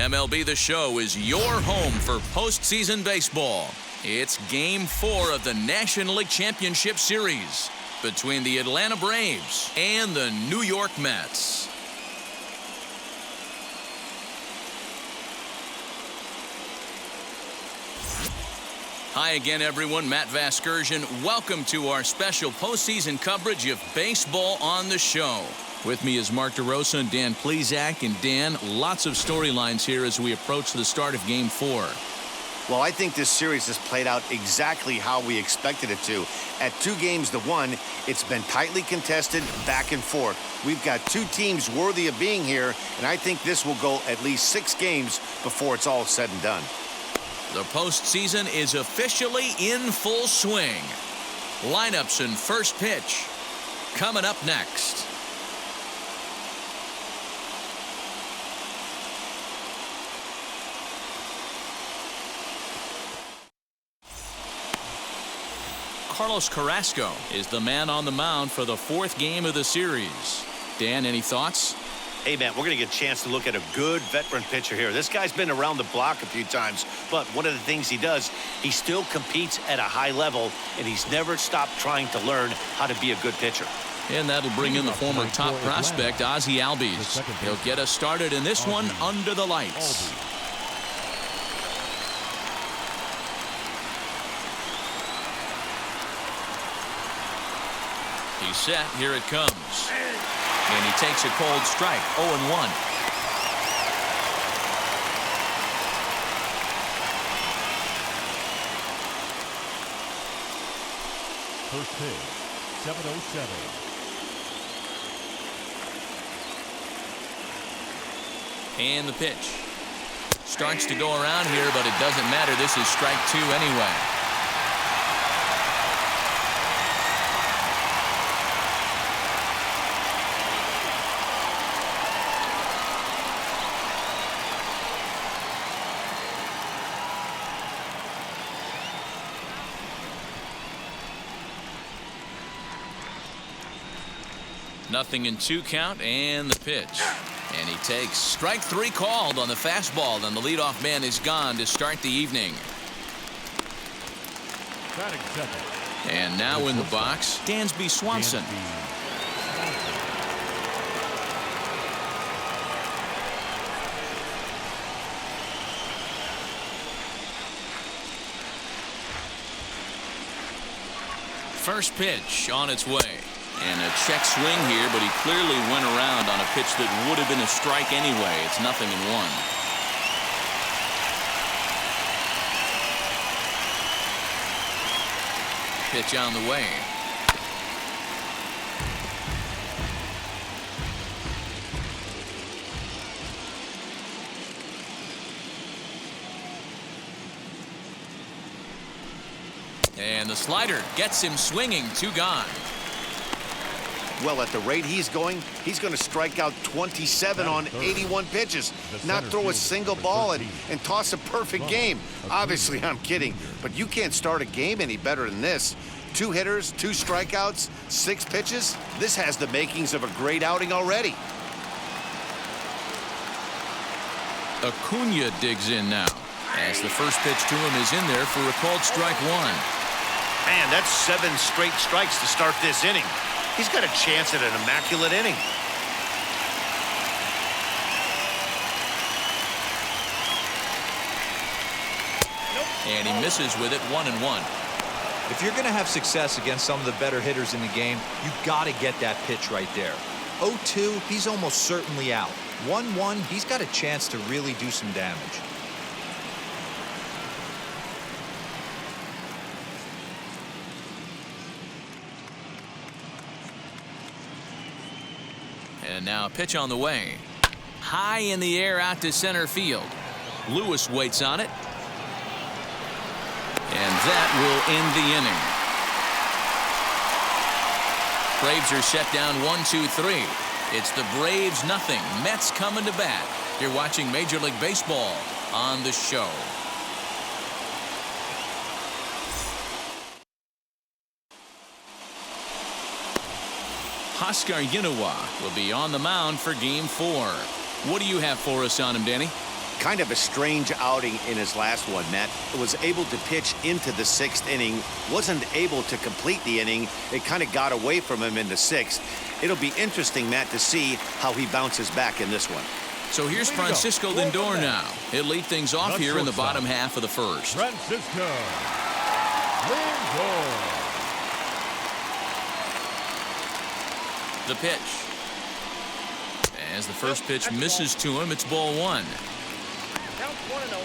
MLB The Show is your home for postseason baseball. It's Game 4 of the National League Championship Series between the Atlanta Braves and the New York Mets. Hi again, everyone. Matt Vasgersian. Welcome to our special postseason coverage of Baseball on the Show. With me is Mark DeRosa and Dan Plesac. And Dan, lots of storylines here as we approach the start of Game 4. Well, I think this series has played out exactly how we expected it to. At 2-1, it's been tightly contested, back and forth. We've got two teams worthy of being here, and I think this will go at least 6 games before it's all said and done. The postseason is officially in full swing. Lineups and first pitch coming up next. Carlos Carrasco is the man on the mound for the 4th game of the series. Dan, any thoughts? Hey, man, we're going to get a chance to look at a good veteran pitcher here. This guy's been around the block a few times, but one of the things he does, he still competes at a high level, and he's never stopped trying to learn how to be a good pitcher. And that'll bring in the former top prospect, Ozzie Albies. He'll get us started in this one under the lights. He's set. Here it comes. And he takes a cold strike. 0-1. First pitch, 7:07. And the pitch. Starts to go around here, but it doesn't matter. This is strike 2 anyway. Nothing in 2 count, and the pitch. And he takes strike 3 called on the fastball, and the leadoff man is gone to start the evening. And now in the box, Dansby Swanson. First pitch on its way. And a check swing here, but he clearly went around on a pitch that would have been a strike anyway. It's 0-1. Pitch on the way. And the slider gets him swinging. 2 gone. Well, at the rate he's going to strike out 27 on 81 pitches, not throw a single ball and toss a perfect game. Obviously, I'm kidding, but you can't start a game any better than this. 2 hitters, 2 strikeouts, 6 pitches. This has the makings of a great outing already. Acuna digs in now, as the first pitch to him is in there for a called strike 1. Man, that's 7 straight strikes to start this inning. He's got a chance at an immaculate inning. And he misses with it. 1-1. If you're going to have success against some of the better hitters in the game, you've got to get that pitch right there. 0-2, he's almost certainly out. 1-1, he's got a chance to really do some damage. And now a pitch on the way. High in the air out to center field. Lewis waits on it. And that will end the inning. Braves are set down 1-2-3. It's the Braves 0. Mets coming to bat. You're watching Major League Baseball on the Show. Huascar Ynoa will be on the mound for Game 4. What do you have for us on him, Danny? kind of a strange outing in his last one, Matt. Was able to pitch into the 6th inning, wasn't able to complete the inning. It kind of got away from him in the 6th. It'll be interesting, Matt, to see how he bounces back in this one. So here's Francisco Lindor now. He'll lead things off here in the bottom half of the first. Francisco Lindor. The pitch. As the first pitch misses to him, it's ball 1. Count 1-0.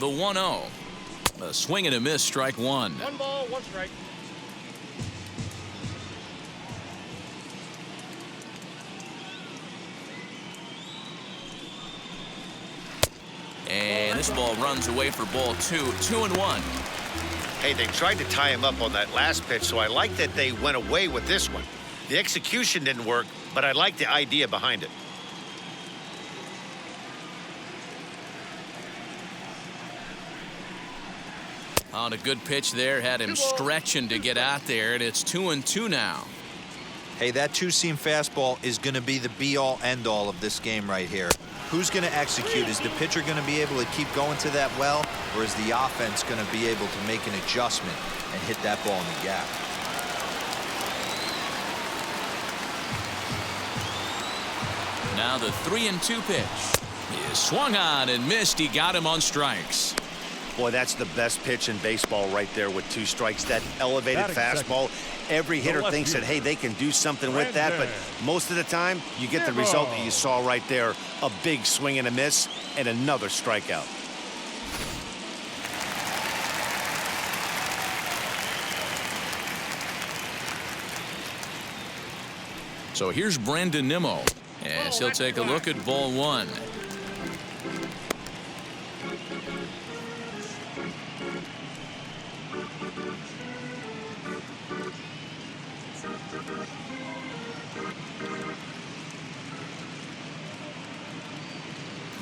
The 1-0. A swing and a miss, strike 1. 1 ball, 1 strike. And this ball runs away for ball 2. 2-1. Hey, they tried to tie him up on that last pitch, so I like that they went away with this one. The execution didn't work, but I like the idea behind it. On a good pitch there, had him stretching to get out there, and it's 2-2 now. Hey, that two-seam fastball is going to be the be-all, end-all of this game right here. Who's going to execute? Is the pitcher going to be able to keep going to that well, or is the offense going to be able to make an adjustment and hit that ball in the gap? Now the 3-2 pitch. He is swung on and missed. He got him on strikes. Boy, that's the best pitch in baseball right there with 2 strikes. That elevated fastball. Every hitter thinks that, hey, they can do something with that, but most of the time, you get the result that you saw right there. A big swing and a miss, and another strikeout. So here's Brandon Nimmo, as he'll take a look at ball 1.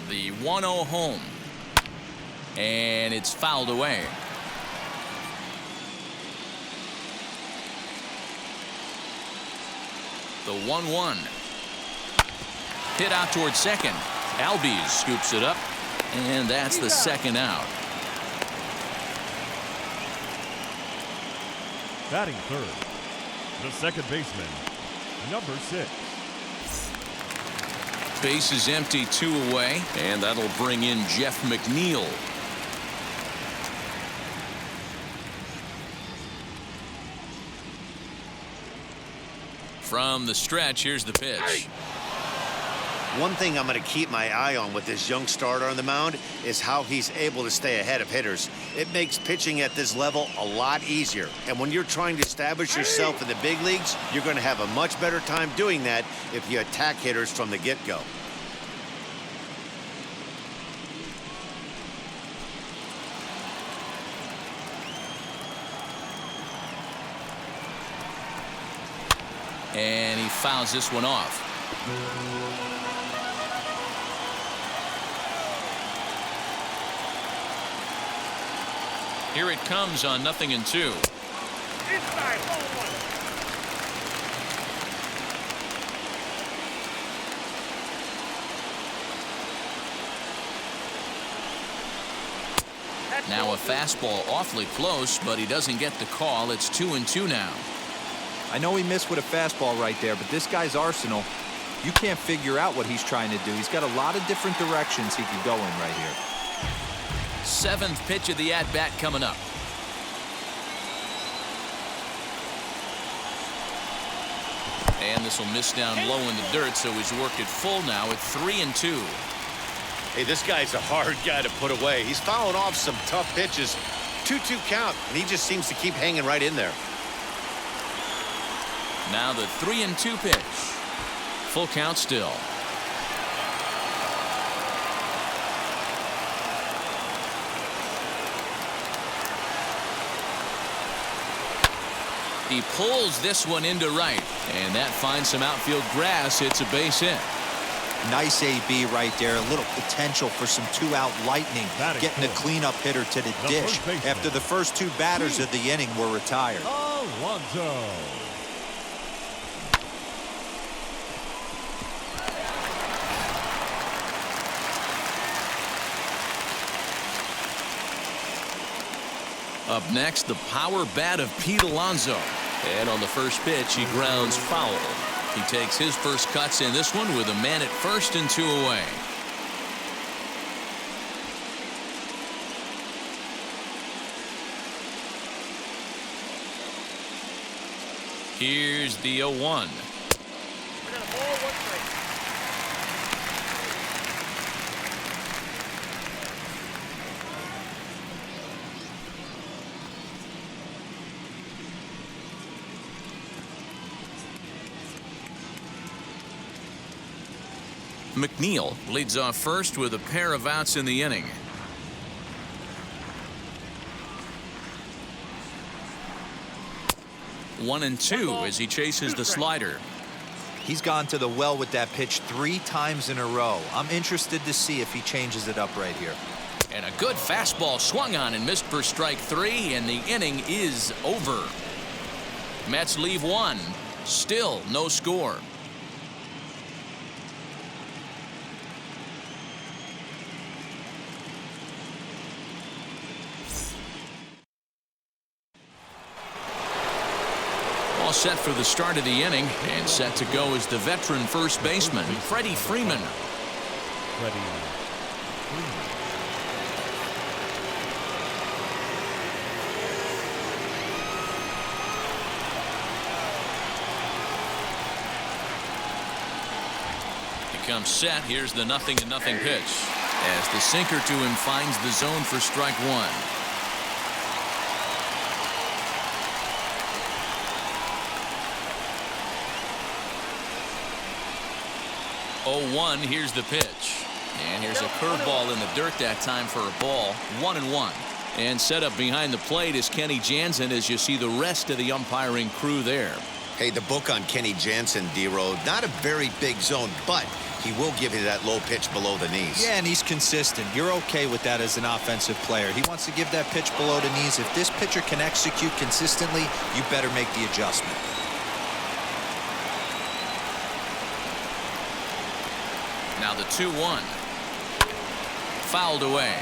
The 1-0 home, and it's fouled away. The 1-1 hit out towards second. Albies scoops it up, and that's the second out. Batting third, the second baseman, number 6. Base is empty, 2 away, and that'll bring in Jeff McNeil. From the stretch, here's the pitch. One thing I'm going to keep my eye on with this young starter on the mound is how he's able to stay ahead of hitters. It makes pitching at this level a lot easier. And when you're trying to establish yourself in the big leagues, you're going to have a much better time doing that if you attack hitters from the get-go. And he fouls this one off. Here it comes on 0-2. Inside, ball 1. Now a fastball awfully close, but he doesn't get the call. It's 2-2 now. I know he missed with a fastball right there, but this guy's arsenal, you can't figure out what he's trying to do. He's got a lot of different directions he could go in right here. 7th pitch of the at-bat coming up. And this will miss down low in the dirt, so he's worked it full now at 3-2. Hey, this guy's a hard guy to put away. He's fouling off some tough pitches. 2-2 count, and he just seems to keep hanging right in there. Now the 3-2 pitch. Full count still. He pulls this one into right, and that finds some outfield grass. It's a base hit. Nice AB right there. A little potential for some two-out lightning. Getting a cleanup hitter to the dish after the first two batters of the inning were retired. Alonso. Up next, the power bat of Pete Alonso. And on the first pitch, he grounds foul. He takes his first cuts in this one with a man at first and 2 away. Here's the 0-1. We're gonna ball 1 strike. McNeil leads off first with a pair of outs in the inning. One and two as he chases the slider. He's gone to the well with that pitch 3 times in a row. I'm interested to see if he changes it up right here. And a good fastball swung on and missed for strike 3, and the inning is over. Mets leave 1. Still no score. All set for the start of the inning, and set to go is the veteran first baseman, Freddie Freeman. Freddie Freeman. He comes set. Here's the 0-0 pitch as the sinker to him finds the zone for strike 1. 0-1. Here's the pitch. And here's a curveball in the dirt that time for a ball. 1-1. And set up behind the plate is Kenny Jansen as you see the rest of the umpiring crew there. Hey, the book on Kenny Jansen, D-Road, not a very big zone, but he will give you that low pitch below the knees. Yeah, and he's consistent. You're okay with that as an offensive player. He wants to give that pitch below the knees. If this pitcher can execute consistently, you better make the adjustment. Now the 2-1. Fouled away.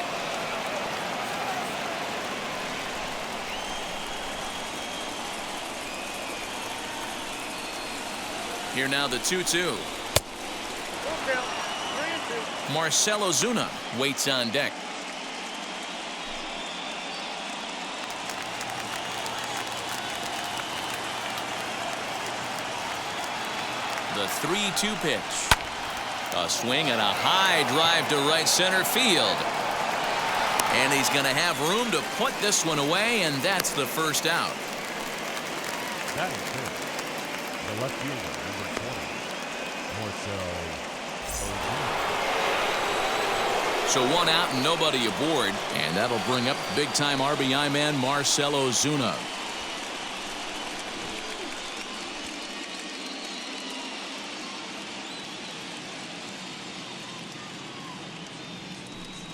Here now the 2-2. Marcell Ozuna waits on deck. The 3-2 pitch. A swing and a high drive to right center field. And he's going to have room to put this one away, and that's the first out. That is good. The left fielder, number 20. So 1 out and nobody aboard, and that'll bring up big-time RBI man Marcell Ozuna.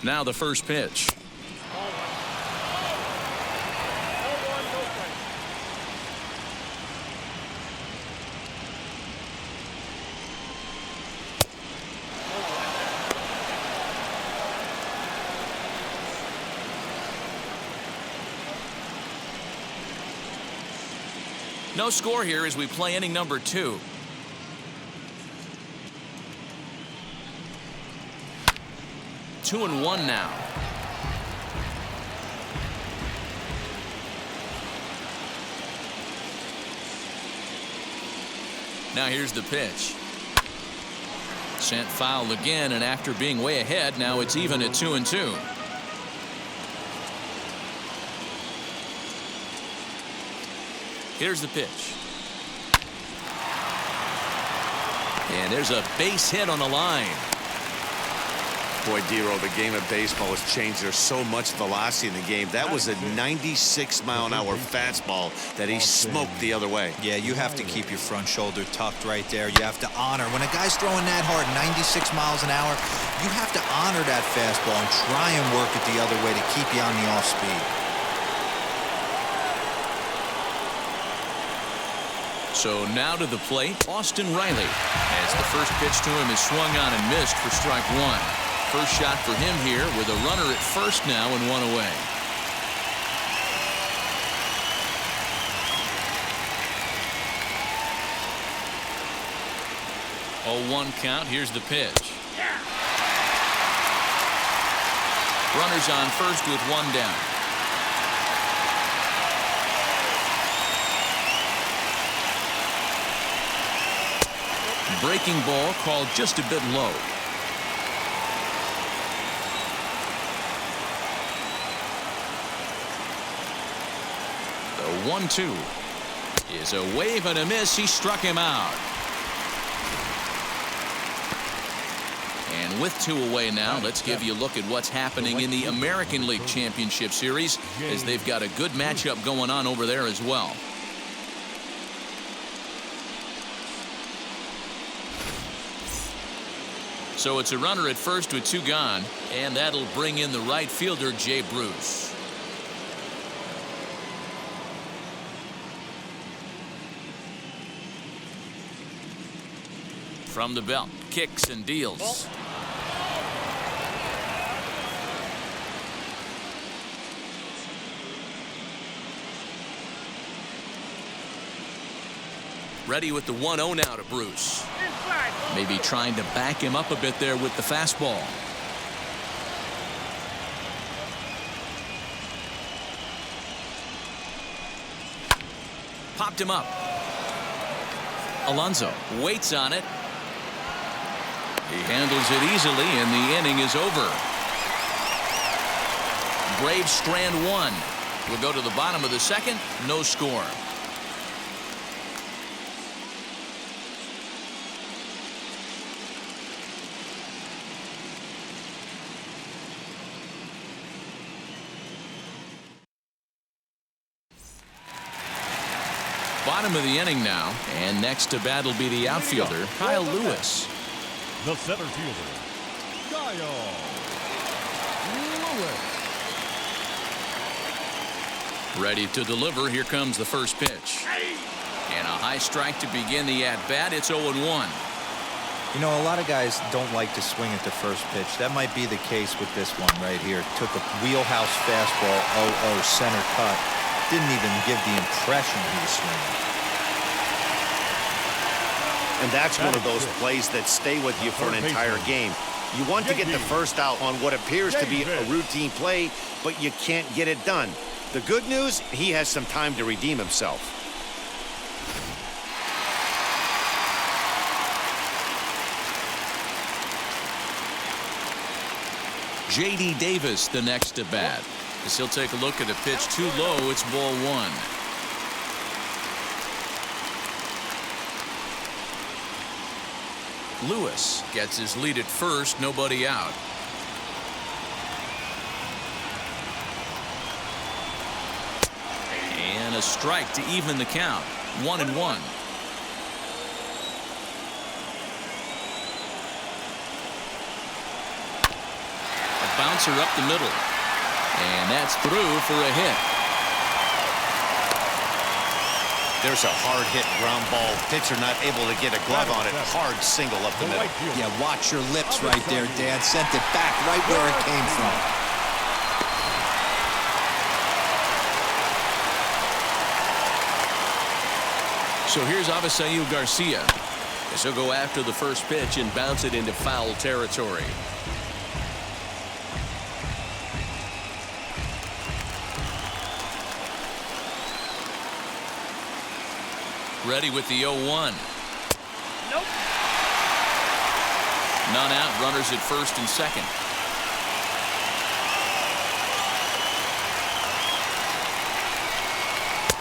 Now the first pitch. No score here as we play inning number 2. Two and 1 now. Now here's the pitch. Sent foul again, and after being way ahead, now it's even at 2-2. Here's the pitch. And there's a base hit on the line. Boy, Dero, the game of baseball has changed. There's so much velocity in the game. That was a 96-mile-an-hour fastball that he smoked the other way. Yeah, you have to keep your front shoulder tucked right there. You have to honor. When a guy's throwing that hard, 96 miles an hour, you have to honor that fastball and try and work it the other way to keep you on the off speed. So now to the plate, Austin Riley, as the first pitch to him is swung on and missed for strike one. First shot for him here with a runner at first now and one away. Oh, 1 count. Here's the pitch. Runners on first with one down. Breaking ball called just a bit low. The 1-2 is a wave and a miss. He struck him out. And with 2 away now, let's give you a look at what's happening in the American League Championship Series, as they've got a good matchup going on over there as well. So it's a runner at first with 2 gone, and that'll bring in the right fielder, Jay Bruce. From the belt, kicks and deals. Ready with the 1-0 now to Bruce. Maybe trying to back him up a bit there with the fastball. Popped him up. Alonso waits on it. He handles it easily, and the inning is over. Braves strand 1. We'll go to the bottom of the second. No score. Bottom of the inning now, and next to bat will be the outfielder, Kyle Lewis. The center fielder, Kyle Lewis. Ready to deliver. Here comes the first pitch. And a high strike to begin the at-bat. It's 0-1. You know, a lot of guys don't like to swing at the first pitch. That might be the case with this one right here. Took a wheelhouse fastball, 0-0, center cut. Didn't even give the impression he was swinging. And that's one of those plays that stay with you for an entire game. You want to get the first out on what appears to be a routine play, but you can't get it done. The good news, he has some time to redeem himself. J.D. Davis the next to bat. As he'll take a look at a pitch too low. It's ball 1. Lewis gets his lead at first. Nobody out. And a strike to even the count. 1-1. A bouncer up the middle. And that's through for a hit. There's a hard hit ground ball. Pitcher not able to get a glove on it. Hard single up the middle. Yeah, watch your lips right there, Dad. Sent it back right where it came from. So here's Avisail Garcia, as he'll go after the first pitch and bounce it into foul territory. Ready with the 0-1. Nope. None out. Runners at first and second.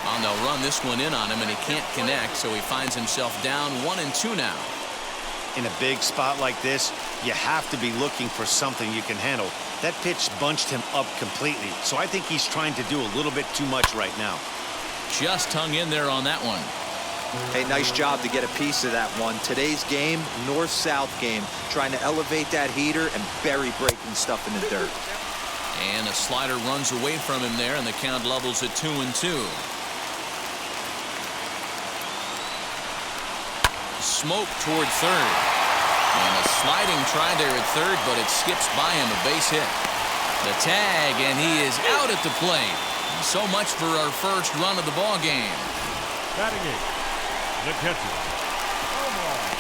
And they'll run this one in on him, and he can't connect, so he finds himself down 1-2 now. In a big spot like this, You have to be looking for something you can handle. That pitch bunched him up completely, so I think he's trying to do a little bit too much right now. Just hung in there on that one. Hey, nice job to get a piece of that one. Today's game, north-south game, trying to elevate that heater and bury breaking stuff in the dirt. And a slider runs away from him there, and the count levels at 2-2. Smoke toward third. And a sliding try there at third, but it skips by him, a base hit. The tag, and he is out at the plate. So much for our first run of the ball game. Batting eighth, the catcher, Omar Narvaez.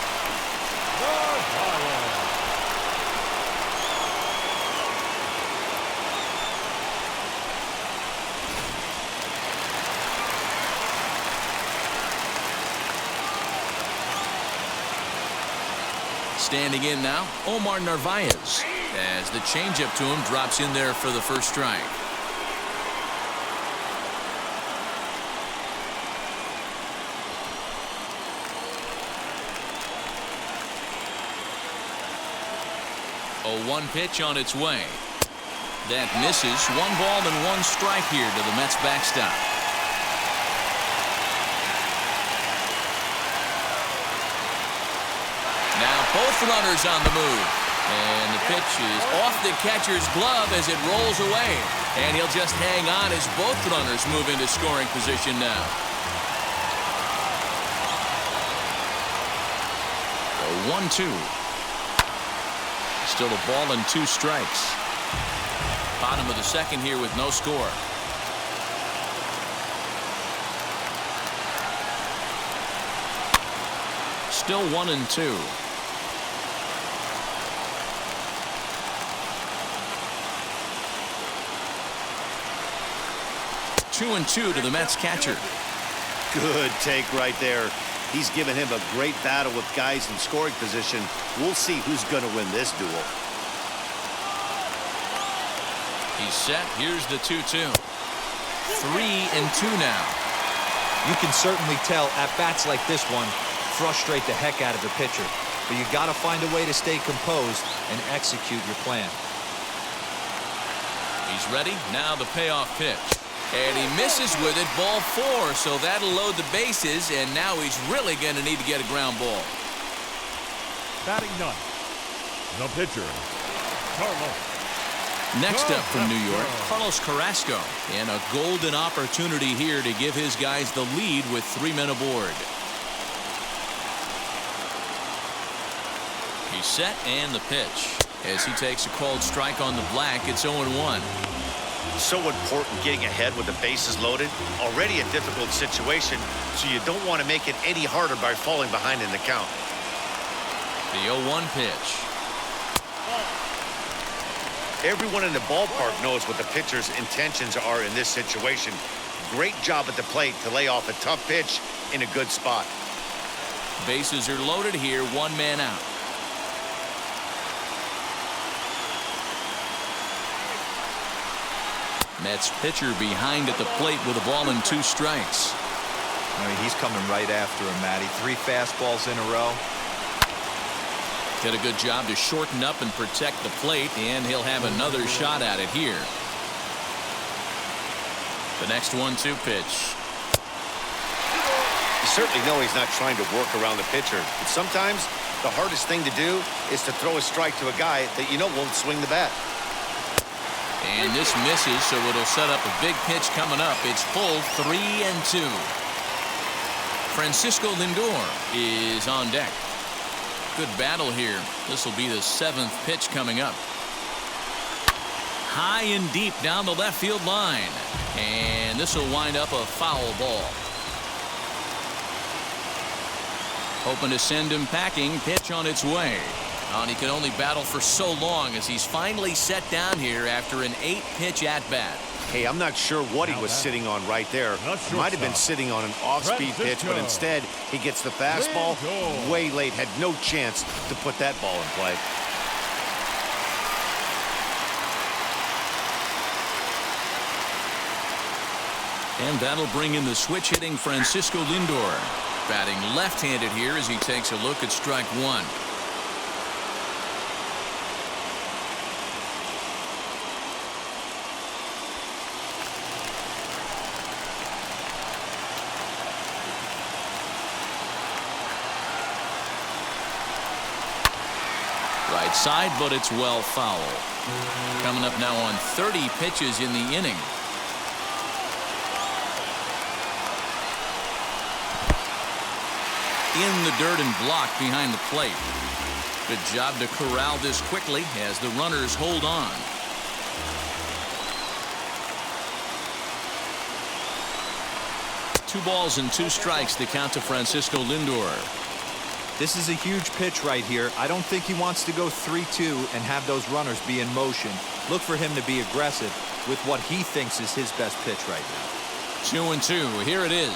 Standing in now, Omar Narvaez, as the changeup to him drops in there for the first strike. A 1 pitch on its way. That misses. 1 ball and 1 strike here to the Mets backstop. Now both runners on the move. And the pitch is off the catcher's glove as it rolls away. And he'll just hang on as both runners move into scoring position now. A 1-2. Still a ball and 2 strikes. Bottom of the second here with no score. Still 1-2. Two and 2 to the Mets catcher. Good take right there. He's given him a great battle with guys in scoring position. We'll see who's going to win this duel. He's set. Here's the 2-2. 3-2 now. You can certainly tell at bats like this one frustrate the heck out of the pitcher. But you got to find a way to stay composed and execute your plan. He's ready. Now the payoff pitch. And he misses with it. Ball 4. So that'll load the bases. And now he's really going to need to get a ground ball. Batting ninth, the pitcher, Carlos. Next up from New York, Carlos Carrasco. And a golden opportunity here to give his guys the lead with 3 men aboard. He's set and the pitch. As he takes a called strike on the black, it's 0-1. So important getting ahead with the bases loaded. Already a difficult situation, so you don't want to make it any harder by falling behind in the count. The 0-1 pitch. Everyone in the ballpark knows what the pitcher's intentions are in this situation. Great job at the plate to lay off a tough pitch in a good spot. Bases are loaded here, 1 man out. Mets pitcher behind at the plate with a ball and 2 strikes. I mean, he's coming right after him, Matty. 3 fastballs in a row. Did a good job to shorten up and protect the plate, and he'll have another shot at it here. The next 1-2 pitch. You certainly know he's not trying to work around the pitcher, but sometimes the hardest thing to do is to throw a strike to a guy that you know won't swing the bat. And this misses, so it'll set up a big pitch coming up. It's full 3-2. Francisco Lindor is on deck. Good battle here. This will be the 7th pitch coming up. High and deep down the left field line. And this will wind up a foul ball. Hoping to send him packing. Pitch on its way. And he can only battle for so long as he's finally set down here after an 8-pitch at-bat. Hey, I'm not sure what he was sitting on right there. He might have been sitting on an off-speed pitch, but instead he gets the fastball way late. Had no chance to put that ball in play. And that'll bring in the switch-hitting Francisco Lindor. Batting left-handed here as he takes a look at strike 1. Right side, but it's well foul. Coming up now on 30 pitches in the inning. In the dirt and blocked behind the plate. Good job to corral this quickly as the runners hold on. Two balls and two strikes, the count to Francisco Lindor. This is a huge pitch right here. I don't think he wants to go 3-2 and have those runners be in motion. Look for him to be aggressive with what he thinks is his best pitch right now. 2-2. Here it is.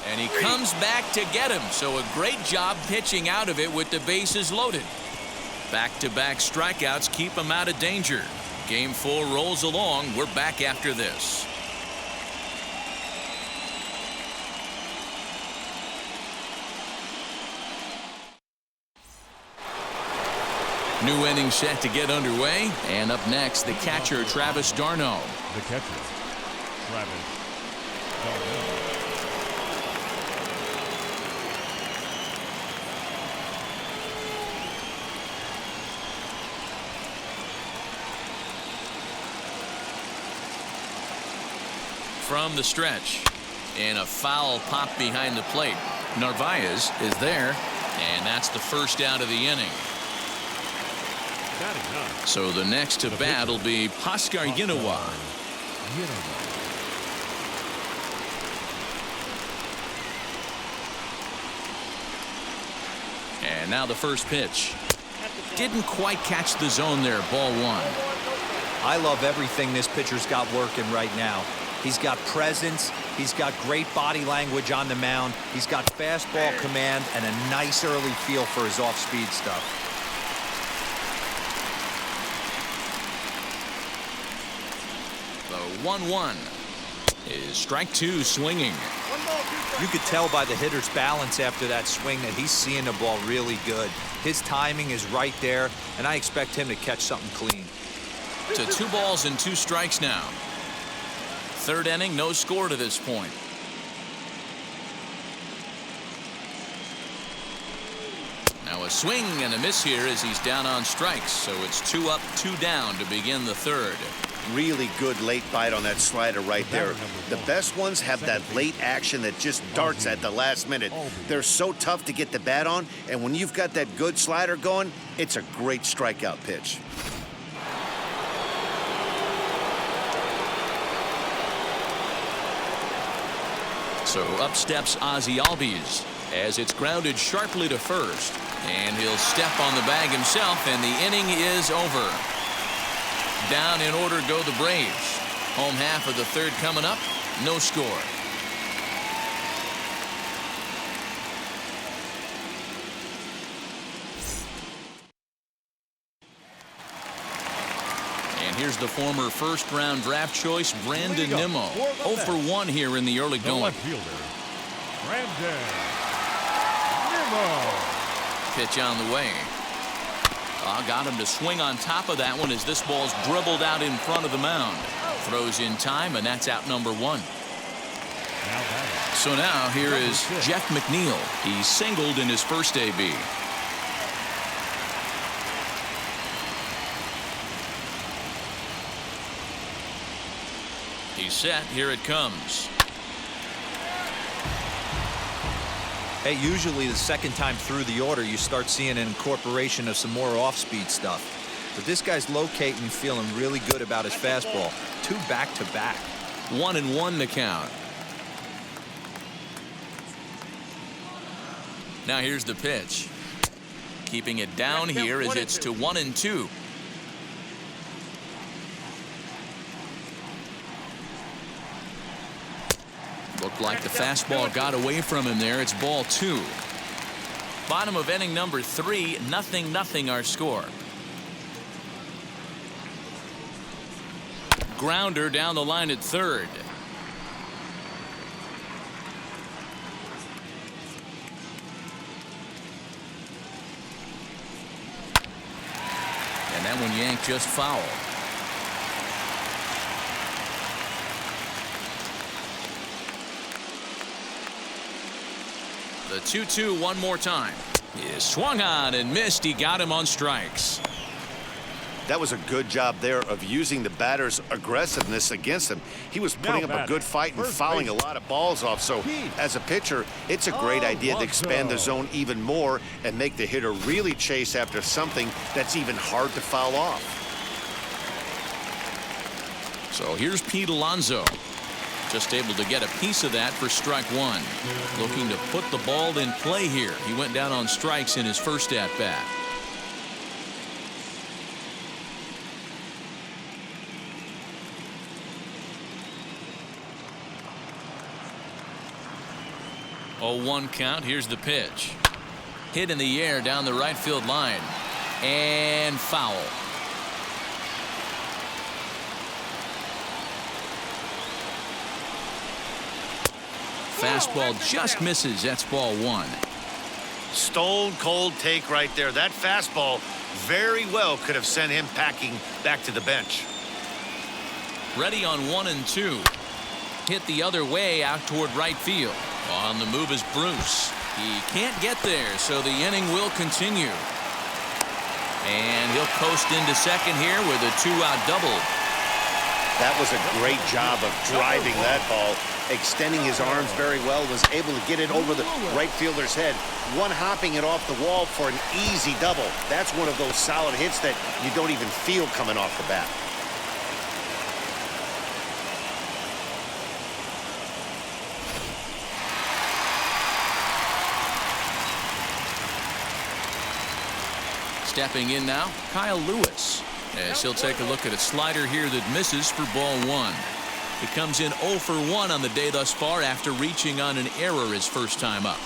And he comes back to get him. So a great job pitching out of it with the bases loaded. Back-to-back strikeouts keep him out of danger. Game 4 rolls along. We're back after this. New inning set to get underway. And up next, the catcher, Travis d'Arnaud. The catcher, Travis d'Arnaud. From the stretch. And a foul pop behind the plate. Narvaez is there. And that's the first out of the inning. So the next to bat will be Oscar Yinoa. And now the first pitch. Didn't quite catch the zone there. Ball 1. I love everything this pitcher's got working right now. He's got presence. He's got great body language on the mound. He's got fastball command and a nice early feel for his off-speed stuff. The 1-1 is strike 2 swinging. You could tell by the hitter's balance after that swing that he's seeing the ball really good. His timing is right there, and I expect him to catch something clean. To 2 balls and 2 strikes now. Third inning, no score to this point. Now a swing and a miss here as he's down on strikes. So it's 2 up, 2 down to begin the third. Really good late bite on that slider right there. The best ones have that late action that just darts at the last minute. They're so tough to get the bat on, and when you've got that good slider going, it's a great strikeout pitch. So up steps Ozzie Albies as it's grounded sharply to first. And he'll step on the bag himself, and the inning is over. Down in order go the Braves. Home half of the third coming up. No score. And here's the former first-round draft choice, Brandon Nimmo. 0 for 1 here in the early The going. left fielder, Brandon Nimmo. Pitch on the way. Got him to swing on top of that one as this ball's dribbled out in front of the mound. Throws in time, and that's out number 1. So now here is Jeff McNeil. He singled in his first AB. He's set. Here it comes. Hey, usually the second time through the order, you start seeing an incorporation of some more off-speed stuff. But this guy's locating, feeling really good about his fastball. 2 back-to-back. 1-1 the count. Now here's the pitch. Keeping it down here as it's to 1-2. Looked like the fastball got away from him there. It's ball 2. Bottom of inning number 3. 0-0 our score. Grounder down the line at third. And that one yanked just foul. The 2-2 one more time. He swung on and missed. He got him on strikes. That was a good job there of using the batter's aggressiveness against him. He was putting up a good fight and fouling a lot of balls off. So as a pitcher, it's a great idea to expand the zone even more and make the hitter really chase after something that's even hard to foul off. So here's Pete Alonso. Just able to get a piece of that for strike one. Looking to put the ball in play here. He went down on strikes in his first at-bat. Oh, 1 count. Here's the pitch. Hit in the air down the right field line. And foul. Fastball just misses. That's ball 1. Stone cold take right there. That fastball very well could have sent him packing back to the bench. Ready on 1 and 2. Hit the other way out toward right field. On the move is Bruce. He can't get there, so the inning will continue. And he'll coast into second here with a 2-out double. That was a great job of driving that ball, extending his arms very well, was able to get it over the right fielder's head, one-hopping it off the wall for an easy double. That's one of those solid hits that you don't even feel coming off the bat. Stepping in now, Kyle Lewis, as he'll take a look at a slider here that misses for ball 1. He comes in 0 for 1 on the day thus far after reaching on an error his first time up.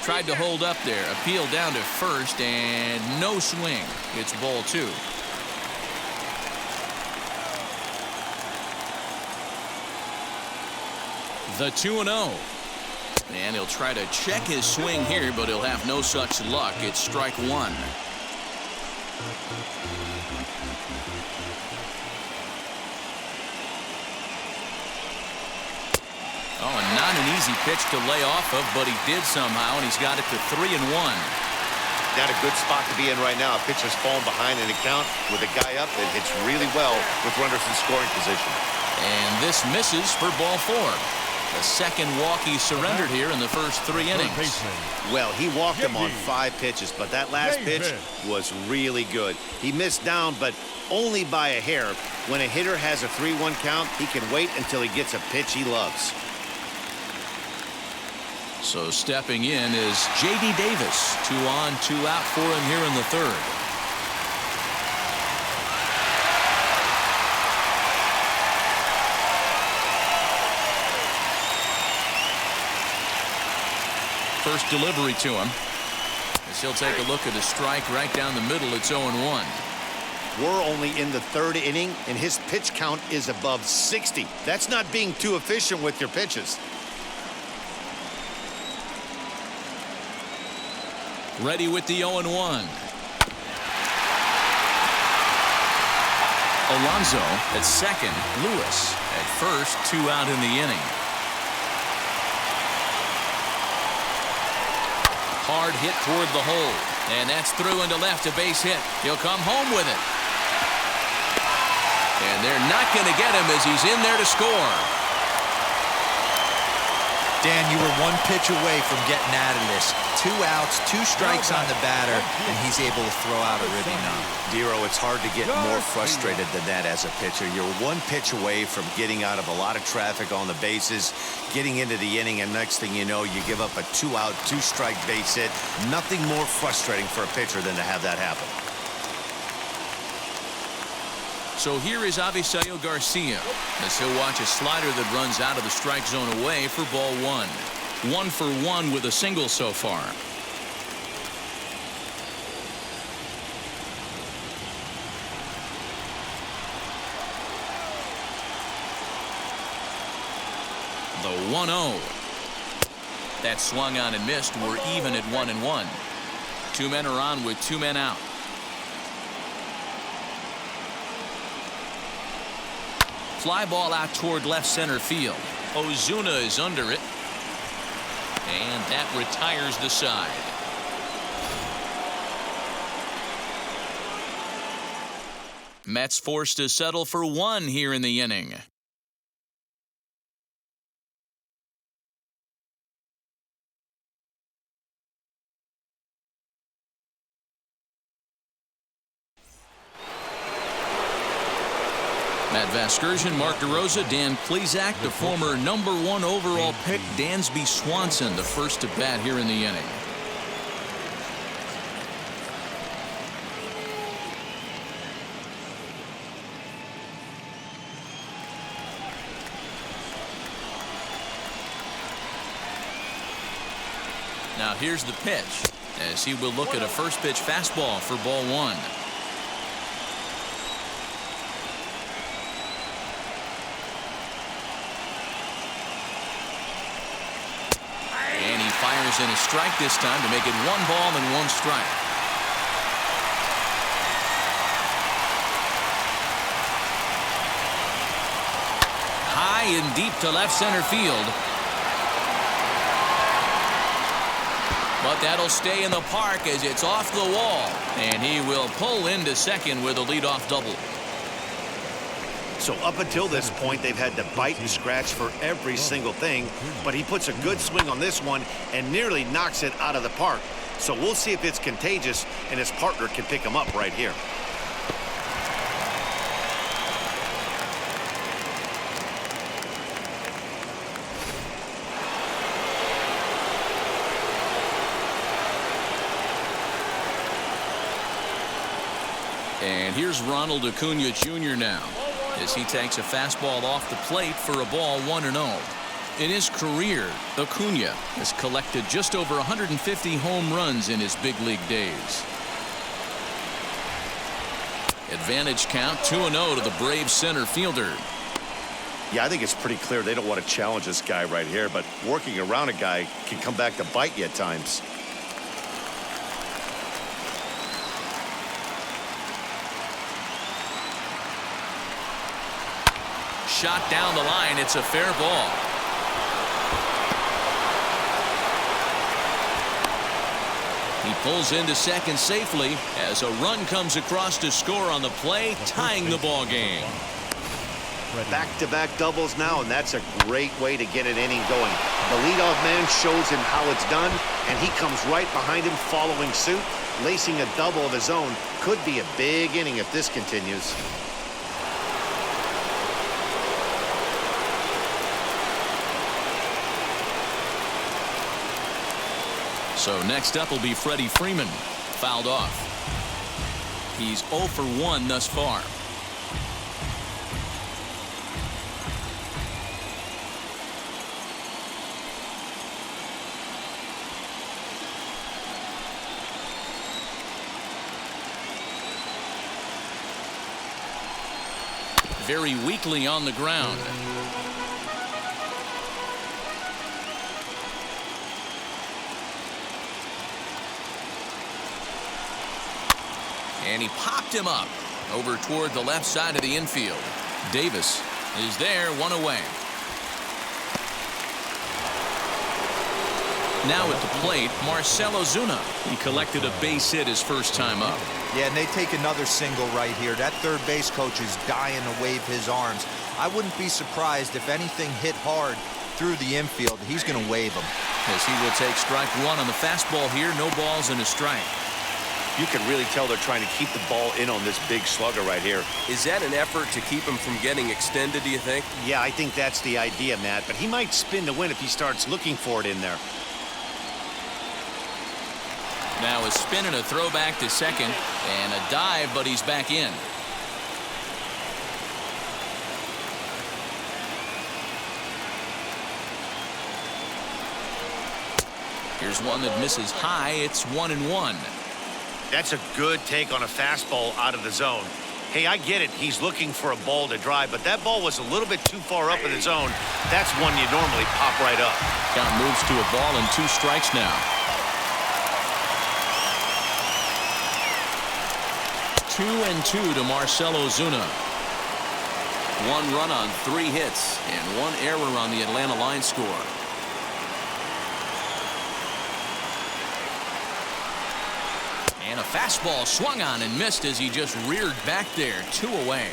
Tried to hold up there, appeal down to first, and no swing. It's ball 2. The 2-0. And he'll try to check his swing here, but he'll have no such luck. It's strike 1. Oh, and not an easy pitch to lay off of, but he did somehow, and he's got it to 3-1. Not a good spot to be in right now. A pitcher's falling behind in the count with a guy up that hits really well with runners in scoring position. And this misses for ball 4. The second walk he surrendered here in the first 3 innings. Well, he walked him on 5 pitches, but that last pitch was really good. He missed down, but only by a hair. When a hitter has a 3-1 count, he can wait until he gets a pitch he loves. So stepping in is J.D. Davis. 2 on, 2 out for him here in the third. First delivery to him, as he'll take a look at a strike right down the middle. It's 0-1. We're only in the 3rd inning, and his pitch count is above 60. That's not being too efficient with your pitches. Ready with the 0-1. Alonso at second. Lewis at first. 2 out in the inning. Hard hit toward the hole, and that's through into left, a base hit. He'll come home with it. And they're not going to get him as he's in there to score. Dan, you were 1 pitch away from getting out of this. 2 outs, 2 strikes on the batter, and he's able to throw out a ribbon number. Dero, it's hard to get more frustrated than that as a pitcher. You're 1 pitch away from getting out of a lot of traffic on the bases, getting into the inning, and next thing you know, you give up a 2-out, 2-strike base hit. Nothing more frustrating for a pitcher than to have that happen. So here is Avisail Garcia, as he'll watch a slider that runs out of the strike zone away for ball 1. 1 for 1 with a single so far. The 1-0. That swung on and missed. We're even at 1-1. 2 men are on with 2 men out. Fly ball out toward left center field. Ozuna is under it. And that retires the side. Mets forced to settle for one here in the inning. Matt Vasgersian, Mark DeRosa, Dan Plesac, the former #1 overall pick, Dansby Swanson, the first to bat here in the inning. Now here's the pitch, as he will look at a first pitch fastball for ball one. And he fires in a strike this time to make it 1 ball and 1 strike. High and deep to left center field. But that'll stay in the park as it's off the wall. And he will pull into second with a leadoff double. So up until this point, they've had to bite and scratch for every single thing. But he puts a good swing on this one and nearly knocks it out of the park. So we'll see if it's contagious and his partner can pick him up right here. And here's Ronald Acuna Jr. now, as he takes a fastball off the plate for a ball 1-0. In his career, Acuna has collected just over 150 home runs in his big league days. Advantage count 2-0 to the Braves center fielder. Yeah, I think it's pretty clear they don't want to challenge this guy right here, but working around a guy can come back to bite you at times. Shot down the line. It's a fair ball. He pulls into second safely as a run comes across to score on the play, tying the ball game. Back-to-back doubles now, and that's a great way to get an inning going. The leadoff man shows him how it's done, and he comes right behind him following suit. Lacing a double of his own could be a big inning if this continues. So next up will be Freddie Freeman. Fouled off. He's 0 for 1 thus far. Very weakly on the ground. And he popped him up over toward the left side of the infield. Davis is there, 1 away. Now at the plate, Marcell Ozuna. He collected a base hit his first time up. Yeah, and they take another single right here. That third base coach is dying to wave his arms. I wouldn't be surprised if anything hit hard through the infield. He's going to wave them. As he will take strike 1 on the fastball here. No balls and a strike. You can really tell they're trying to keep the ball in on this big slugger right here. Is that an effort to keep him from getting extended, do you think? Yeah, I think that's the idea, Matt. But he might spin to win if he starts looking for it in there. Now a spin and a throwback to second. And a dive, but he's back in. Here's one that misses high. It's 1-1. That's a good take on a fastball out of the zone. Hey, I get it. He's looking for a ball to drive, but that ball was a little bit too far up in the zone. That's one you normally pop right up. Count moves to a ball and 2 strikes now. 2-2 to Marcell Ozuna. 1 run on 3 hits and 1 error on the Atlanta line score. And a fastball swung on and missed as he just reared back there. 2 away.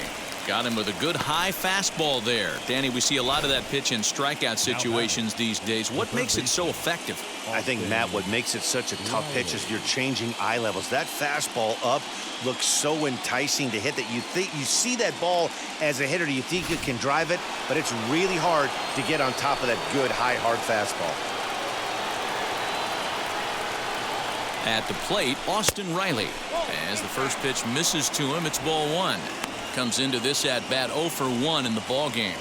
Got him with a good high fastball there. Danny, we see a lot of that pitch in strikeout situations these days. What makes it so effective? I think, Matt, what makes it such a tough pitch is you're changing eye levels. That fastball up looks so enticing to hit that you see that ball as a hitter. You think you can drive it, but it's really hard to get on top of that good high hard fastball. At the plate, Austin Riley. As the first pitch misses to him, it's ball 1. Comes into this at bat 0 for 1 in the ball game.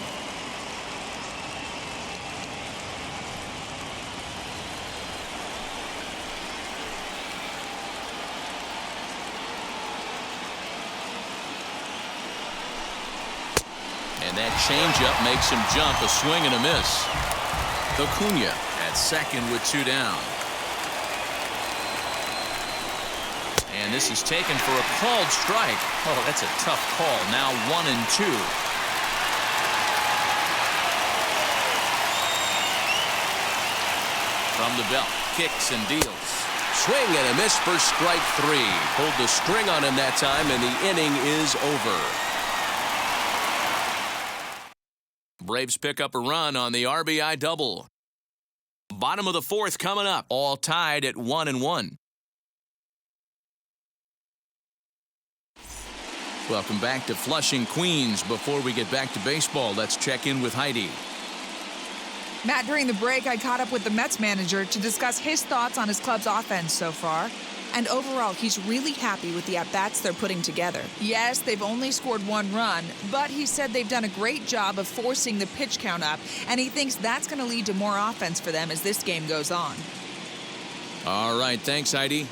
And that changeup makes him jump. A swing and a miss. Acuna at second with 2 down. And this is taken for a called strike. Oh, that's a tough call. Now 1-2. From the belt, kicks and deals. Swing and a miss for strike 3. Pulled the string on him that time, and the inning is over. Braves pick up a run on the RBI double. Bottom of the 4th coming up. All tied at 1-1. Welcome back to Flushing, Queens. Before we get back to baseball, let's check in with Heidi. Matt, during the break, I caught up with the Mets manager to discuss his thoughts on his club's offense so far. And overall, he's really happy with the at-bats they're putting together. Yes, they've only scored 1 run, but he said they've done a great job of forcing the pitch count up, and he thinks that's going to lead to more offense for them as this game goes on. All right, thanks, Heidi.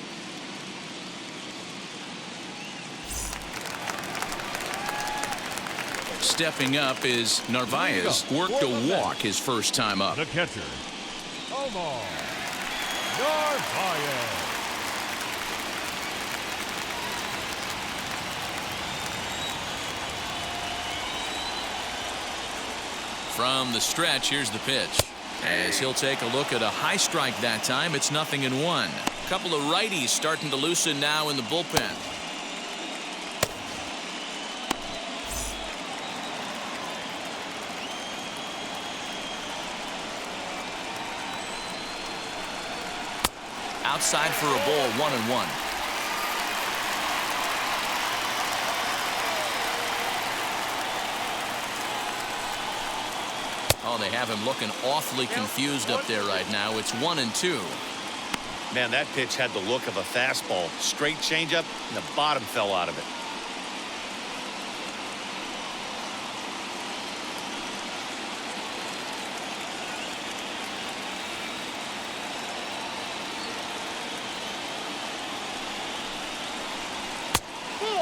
Stepping up is Narvaez. Worked a walk his first time up. The catcher, Omar Narvaez. From the stretch, here's the pitch. As he'll take a look at a high strike that time, it's 0-1. A couple of righties starting to loosen now in the bullpen. Outside for a ball, 1-1. Oh, they have him looking awfully confused up there right now. It's 1-2. Man, that pitch had the look of a fastball. Straight changeup, and the bottom fell out of it.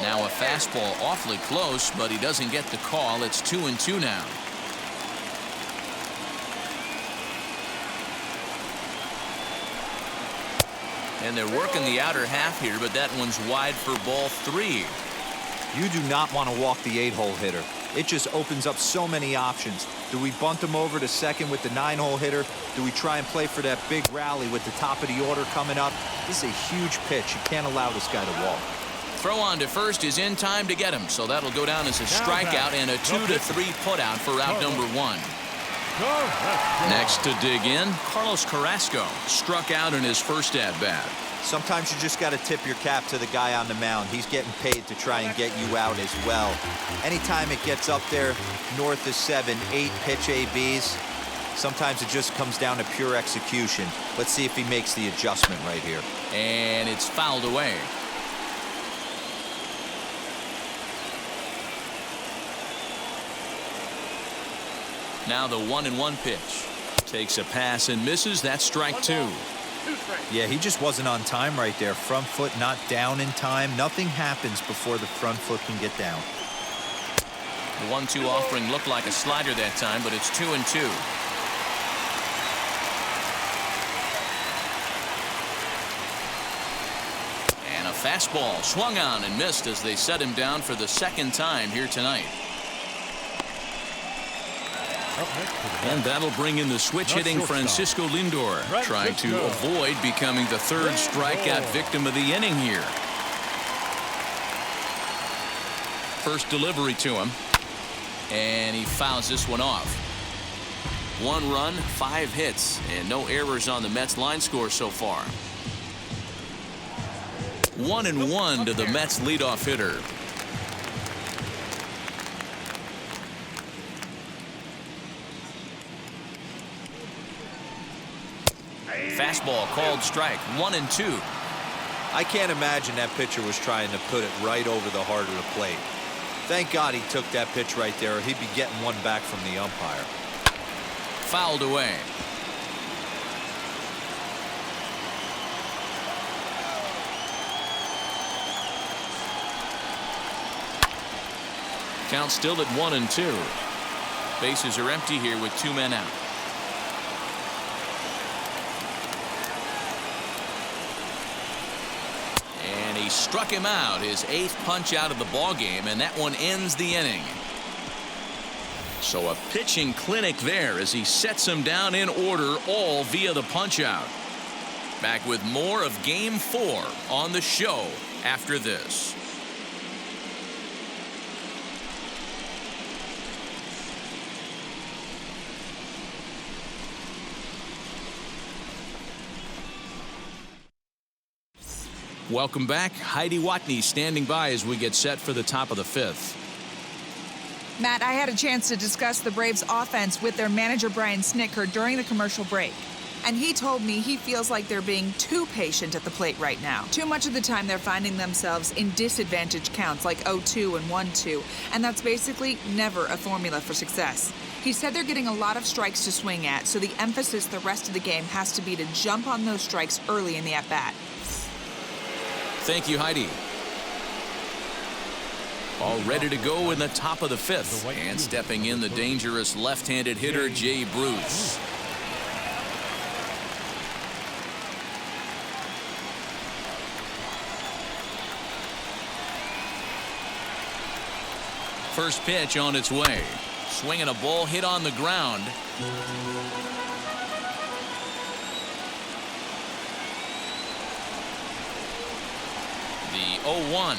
Now a fastball awfully close, but he doesn't get the call. It's 2-2 now. And they're working the outer half here, but that one's wide for ball 3. You do not want to walk the 8-hole hitter. It just opens up so many options. Do we bunt him over to second with the 9-hole hitter? Do we try and play for that big rally with the top of the order coming up? This is a huge pitch. You can't allow this guy to walk. Throw on to first is in time to get him, so that'll go down as a strikeout and a 2-3 putout for out number 1. Next to dig in, Carlos Carrasco struck out in his first at-bat. Sometimes you just got to tip your cap to the guy on the mound. He's getting paid to try and get you out as well. Anytime it gets up there north of 7, 8 pitch ABs, sometimes it just comes down to pure execution. Let's see if he makes the adjustment right here. And it's fouled away. Now the 1-1 pitch. Takes a pass and misses. That's strike 2. Yeah, he just wasn't on time right there. Front foot not down in time. Nothing happens before the front foot can get down. The 1-2 offering looked like a slider that time, but it's 2-2. And a fastball swung on and missed as they set him down for the second time here tonight. And that'll bring in the switch-hitting Francisco Lindor, trying to avoid becoming the third strikeout victim of the inning here. First delivery to him, and he fouls this one off. 1 run, 5 hits, and no errors on the Mets line score so far. 1-1 to the Mets leadoff hitter. Fastball called strike. 1-2. I can't imagine that pitcher was trying to put it right over the heart of the plate. Thank God he took that pitch right there, or he'd be getting one back from the umpire. Fouled away. Count still at 1-2. Bases are empty here with 2 men out. And he struck him out, his 8th punch out of the ball game, and that one ends the inning. So a pitching clinic there as he sets him down in order, all via the punch out. Back with more of Game 4 on the show after this. Welcome back. Heidi Watney standing by as we get set for the top of the 5th. Matt, I had a chance to discuss the Braves' offense with their manager Brian Snitker during the commercial break. And he told me he feels like they're being too patient at the plate right now. Too much of the time they're finding themselves in disadvantaged counts like 0-2 and 1-2. And that's basically never a formula for success. He said they're getting a lot of strikes to swing at, so the emphasis the rest of the game has to be to jump on those strikes early in the at-bat. Thank you, Heidi. All ready to go in the top of the 5th. And stepping in the dangerous left-handed hitter, Jay Bruce. First pitch on its way. Swinging a ball hit on the ground. The 0-1.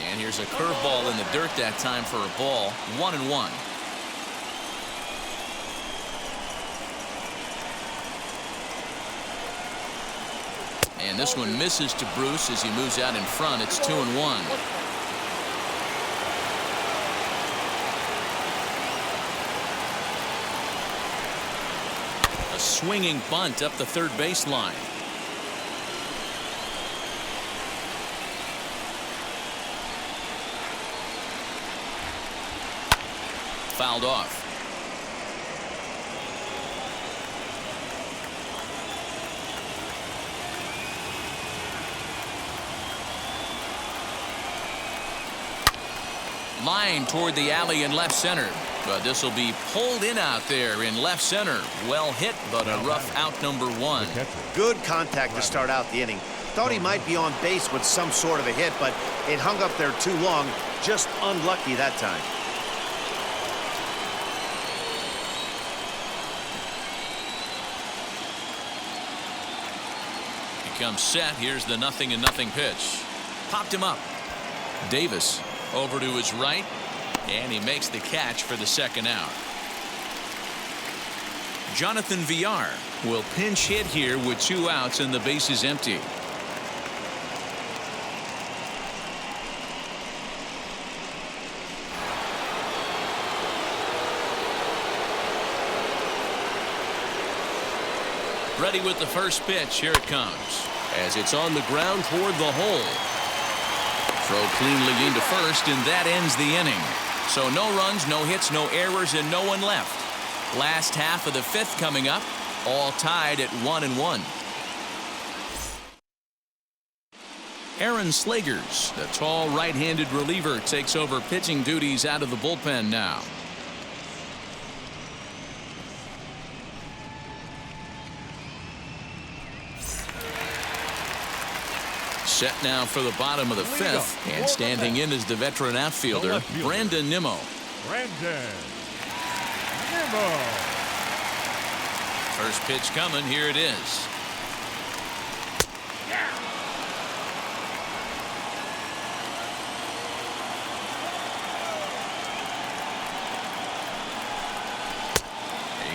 And here's a curveball in the dirt that time for a ball. 1-1. And this one misses to Bruce as he moves out in front. It's 2-1. A swinging bunt up the third baseline. Fouled off. Line toward the alley in left center, but this will be pulled in out there in left center. Well hit, but a rough out number 1. Good contact to start out the inning. Thought he might be on base with some sort of a hit, but it hung up there too long. Just unlucky that time. Comes set. Here's the 0-0 pitch. Popped him up. Davis over to his right, and he makes the catch for the second out. Jonathan Villar will pinch hit here with 2 outs and the bases empty. Ready with the first pitch. Here it comes. As it's on the ground toward the hole. Throw cleanly into first, and that ends the inning. So no runs, no hits, no errors, and no one left. Last half of the 5th coming up. All tied at 1-1. Aaron Slagers, the tall right-handed reliever, takes over pitching duties out of the bullpen now. Set now for the bottom of the 5th, and standing in is the veteran outfielder, Brandon Nimmo. Brandon Nimmo. First pitch coming. Here it is.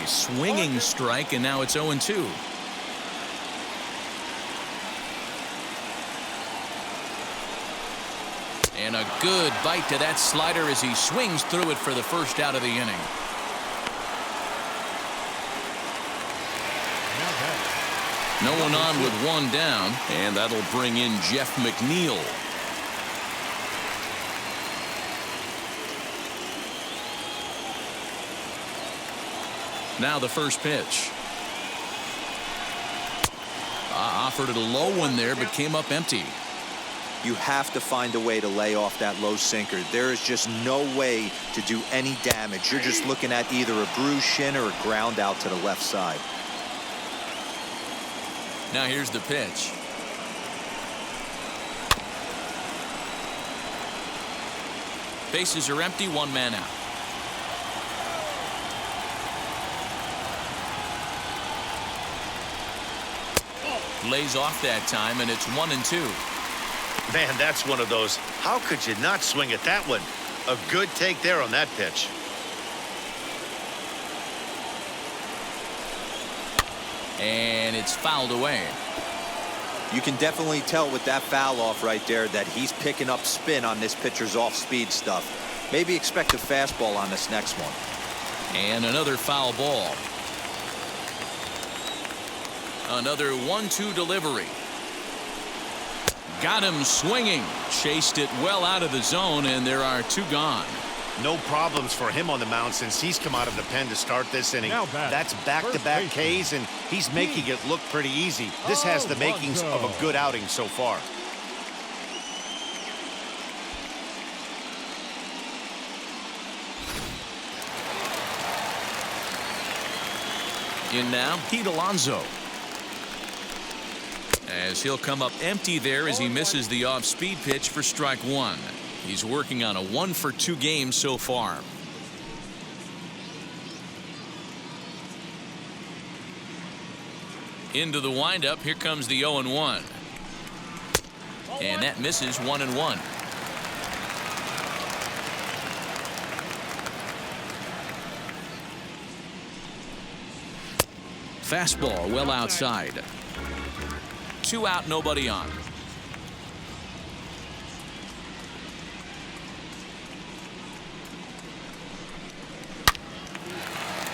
A swinging strike, and now it's 0-2. And a good bite to that slider as he swings through it for the first out of the inning. No one on with one down, and that'll bring in Jeff McNeil. Now the first pitch. Offered it a low one there, but came up empty. You have to find a way to lay off that low sinker. There is just no way to do any damage. You're just looking at either a bruised shin or a ground out to the left side. Now here's the pitch. Bases are empty, one man out. Lays off that time, and it's 1-2. Man, that's one of those. How could you not swing at that one? A good take there on that pitch. And it's fouled away. You can definitely tell with that foul off right there that he's picking up spin on this pitcher's off-speed stuff. Maybe expect a fastball on this next one. And another foul ball. Another 1-2 delivery. Got him swinging. Chased it well out of the zone, and there are two gone. No problems for him on the mound since he's come out of the pen to start this inning. That's back-to-back Ks, and he's making it look pretty easy. This has the makings of a good outing so far. In now, Pete Alonso. As he'll come up empty there as he misses the off-speed pitch for strike one. He's working on a 1-for-2 game so far. Into the windup. Here comes the 0-1. And that misses 1-1. Fastball well outside. 2 out, nobody on.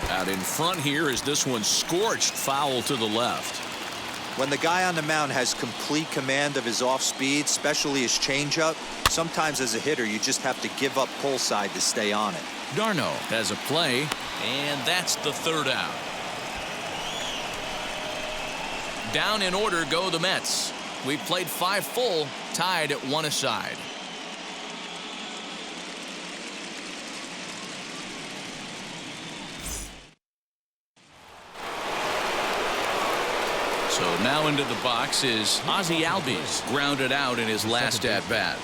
Out in front here is this one scorched foul to the left. When the guy on the mound has complete command of his off speed, especially his changeup, sometimes as a hitter you just have to give up pull side to stay on it. Darno has a play, and that's the third out. Down in order go the Mets. We've played 5 full, tied at 1 aside. So now into the box is Ozzie Albies, grounded out in his last at bat.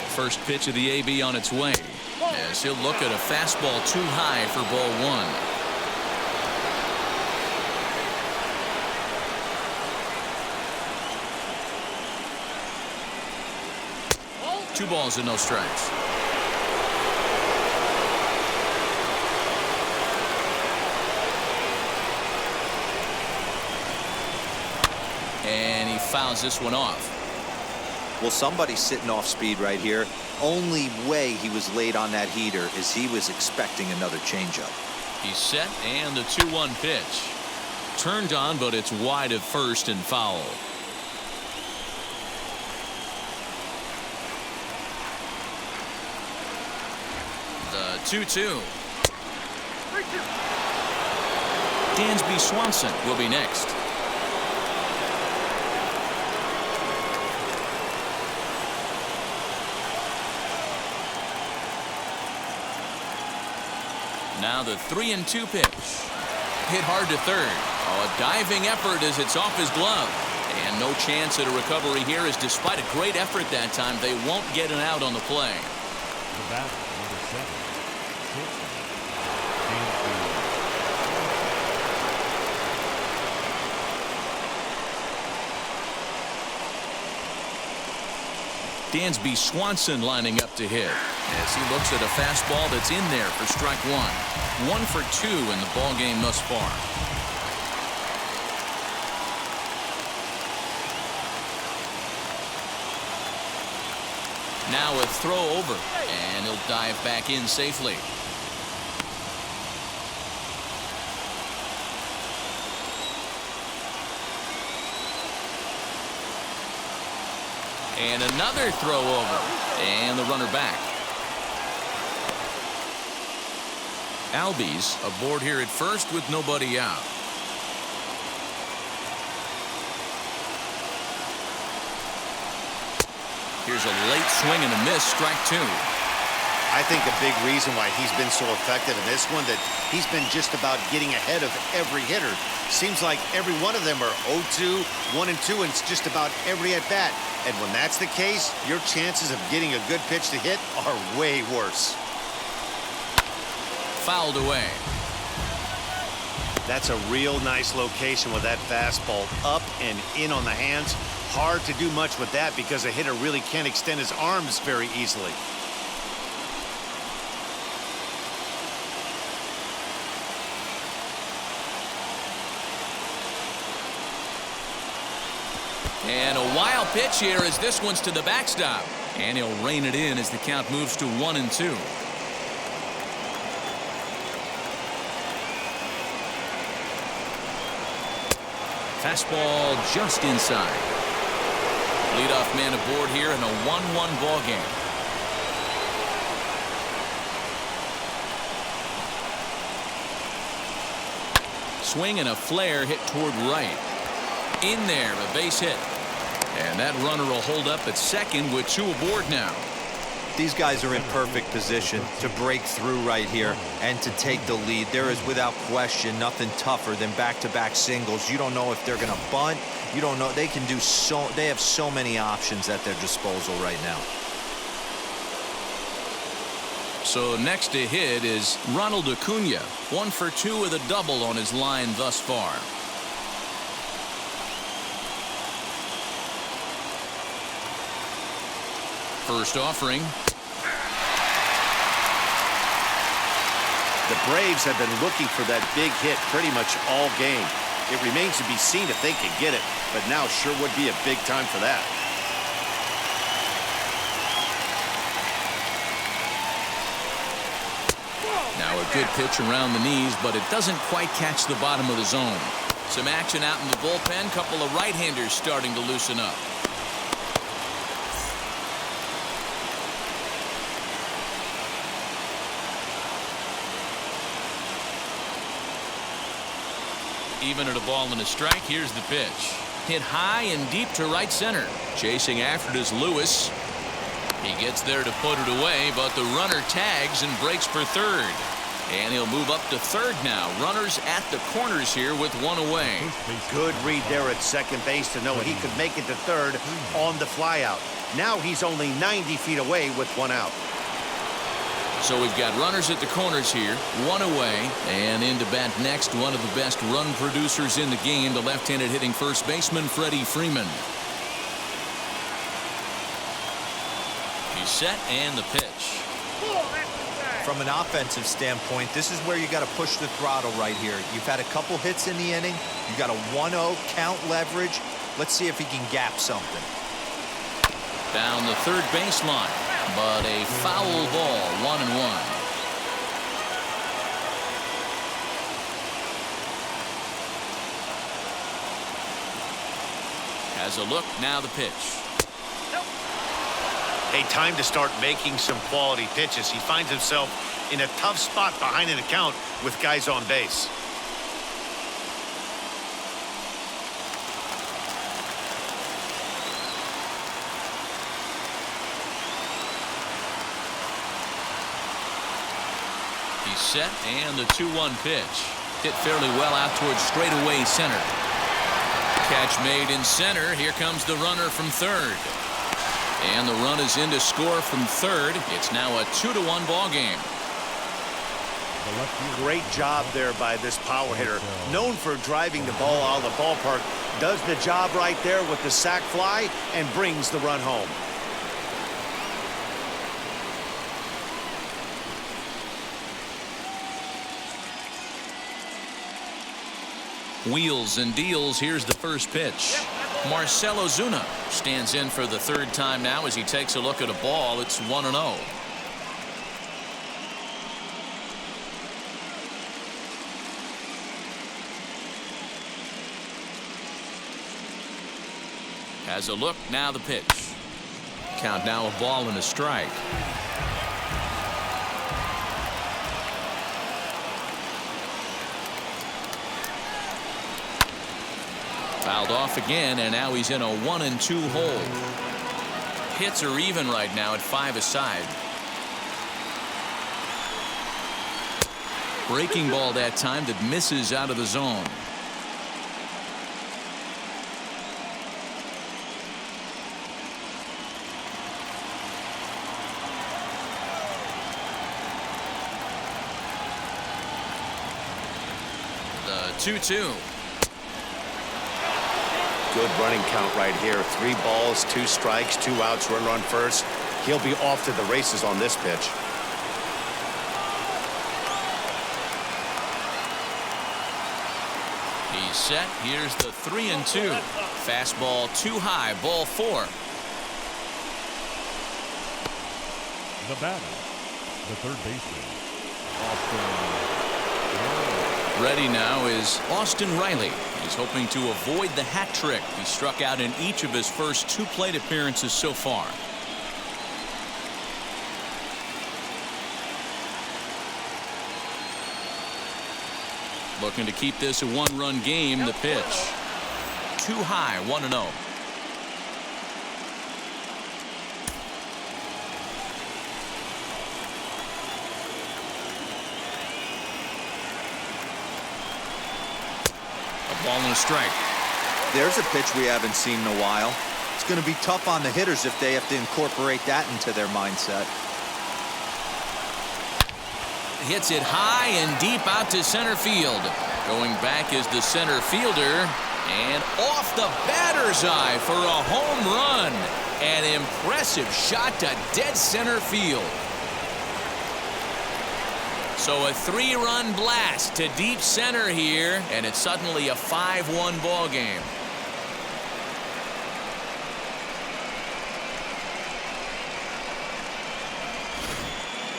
First pitch of the AB on its way, as he'll look at a fastball too high for ball 1. 2 balls and no strikes. And he fouls this one off. Well, somebody's sitting off speed right here. Only way he was late on that heater is he was expecting another changeup. He's set, and the 2-1 pitch. Turned on, but it's wide of first and foul. The 2-2. Dansby Swanson will be next. Now the 3-2 pitch. Hit hard to third. Oh, a diving effort as it's off his glove. And no chance at a recovery here, as despite a great effort that time, they won't get an out on the play. The bat, number 7, shortstop, Dansby Swanson lining up to hit as he looks at a fastball that's in there for strike one. 1 for 2 in the ball game thus far. Now a throw over, and he'll dive back in safely. And another throw over, and the runner back. Albies aboard here at first with nobody out. Here's a late swing and a miss, strike 2. I think a big reason why he's been so effective in this one, that he's been just about getting ahead of every hitter. Seems like every one of them are 0-2, 1-2, and it's just about every at-bat. And when that's the case, your chances of getting a good pitch to hit are way worse. Fouled away. That's a real nice location with that fastball up and in on the hands. Hard to do much with that because a hitter really can't extend his arms very easily. And a wild pitch here as this one's to the backstop. And he'll rein it in as the count moves to 1-2. Fastball just inside. Leadoff man aboard here in a 1-1 ball game. Swing and a flare hit toward right. In there, a base hit. And that runner will hold up at second with 2 aboard now. These guys are in perfect position to break through right here and to take the lead. There is without question nothing tougher than back-to-back singles. You don't know if they're going to bunt. You don't know. They can do so. They have so many options at their disposal right now. So next to hit is Ronald Acuna. 1 for 2 with a double on his line thus far. First offering. The Braves have been looking for that big hit pretty much all game. It remains to be seen if they can get it, but now sure would be a big time for that. Now a good pitch around the knees, but it doesn't quite catch the bottom of the zone. Some action out in the bullpen. Couple of right-handers starting to loosen up. Even at a ball and a strike, here's the pitch. Hit high and deep to right center. Chasing after it is Lewis. He gets there to put it away, but the runner tags and breaks for third. And he'll move up to third now. Runners at the corners here with 1 away. Good read there at second base to know he could make it to third on the flyout. Now he's only 90 feet away with 1 out. So we've got runners at the corners here, 1 away, and in to bat next, one of the best run producers in the game, the left-handed hitting first baseman, Freddie Freeman. He's set, and the pitch. From an offensive standpoint, this is where you got to push the throttle right here. You've had a couple hits in the inning. You got a 1-0 count leverage. Let's see if he can gap something. Down the third baseline. But a foul ball, 1-1. Has a look, now the pitch. Hey, time to start making some quality pitches. He finds himself in a tough spot behind an account with guys on base. He's set, and the 2-1 pitch. Hit fairly well out towards straightaway center. Catch made in center. Here comes the runner from third. And the run is in to score from third. It's now a 2-1 ball game. Great job there by this power hitter. Known for driving the ball out of the ballpark. Does the job right there with the sac fly and brings the run home. Wheels and deals. Here's the first pitch. Marcell Ozuna stands in for the third time now as he takes a look at a ball. It's 1-0. Has a look. Now the pitch. Count now a ball and a strike. Fouled off again, and now he's in a 1-2 hole. Hits are even right now at 5 aside. Breaking ball that time that misses out of the zone. The 2-2. Good running count right here. 3 balls, 2 strikes, 2 outs, run first. He'll be off to the races on this pitch. He's set. Here's the 3-2. Fastball too high. Ball 4. The batter, the third baseman, Ready now is Austin Riley. He's hoping to avoid the hat trick. He struck out in each of his first 2 plate appearances so far. Looking to keep this a 1-run game. The pitch. Too high. 1-0. Ball and a strike. There's a pitch we haven't seen in a while. It's going to be tough on the hitters if they have to incorporate that into their mindset. Hits it high and deep out to center field. Going back is the center fielder, and off the batter's eye for a home run. An impressive shot to dead center field. So a 3-run blast to deep center here, and it's suddenly a 5-1 ball game.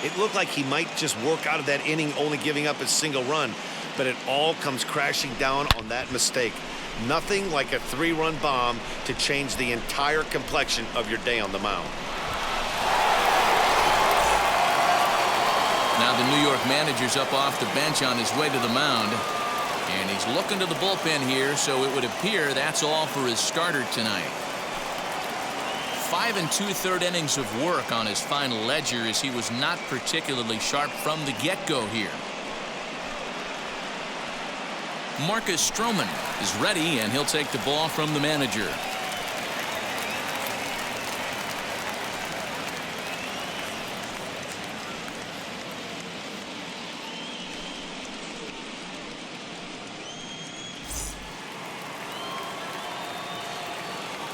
It looked like he might just work out of that inning, only giving up a single run, but it all comes crashing down on that mistake. Nothing like a 3-run bomb to change the entire complexion of your day on the mound. Now the New York manager's up off the bench on his way to the mound. And he's looking to the bullpen here, so it would appear that's all for his starter tonight. 5 2/3 innings of work on his final ledger as he was not particularly sharp from the get-go here. Marcus Stroman is ready, and he'll take the ball from the manager.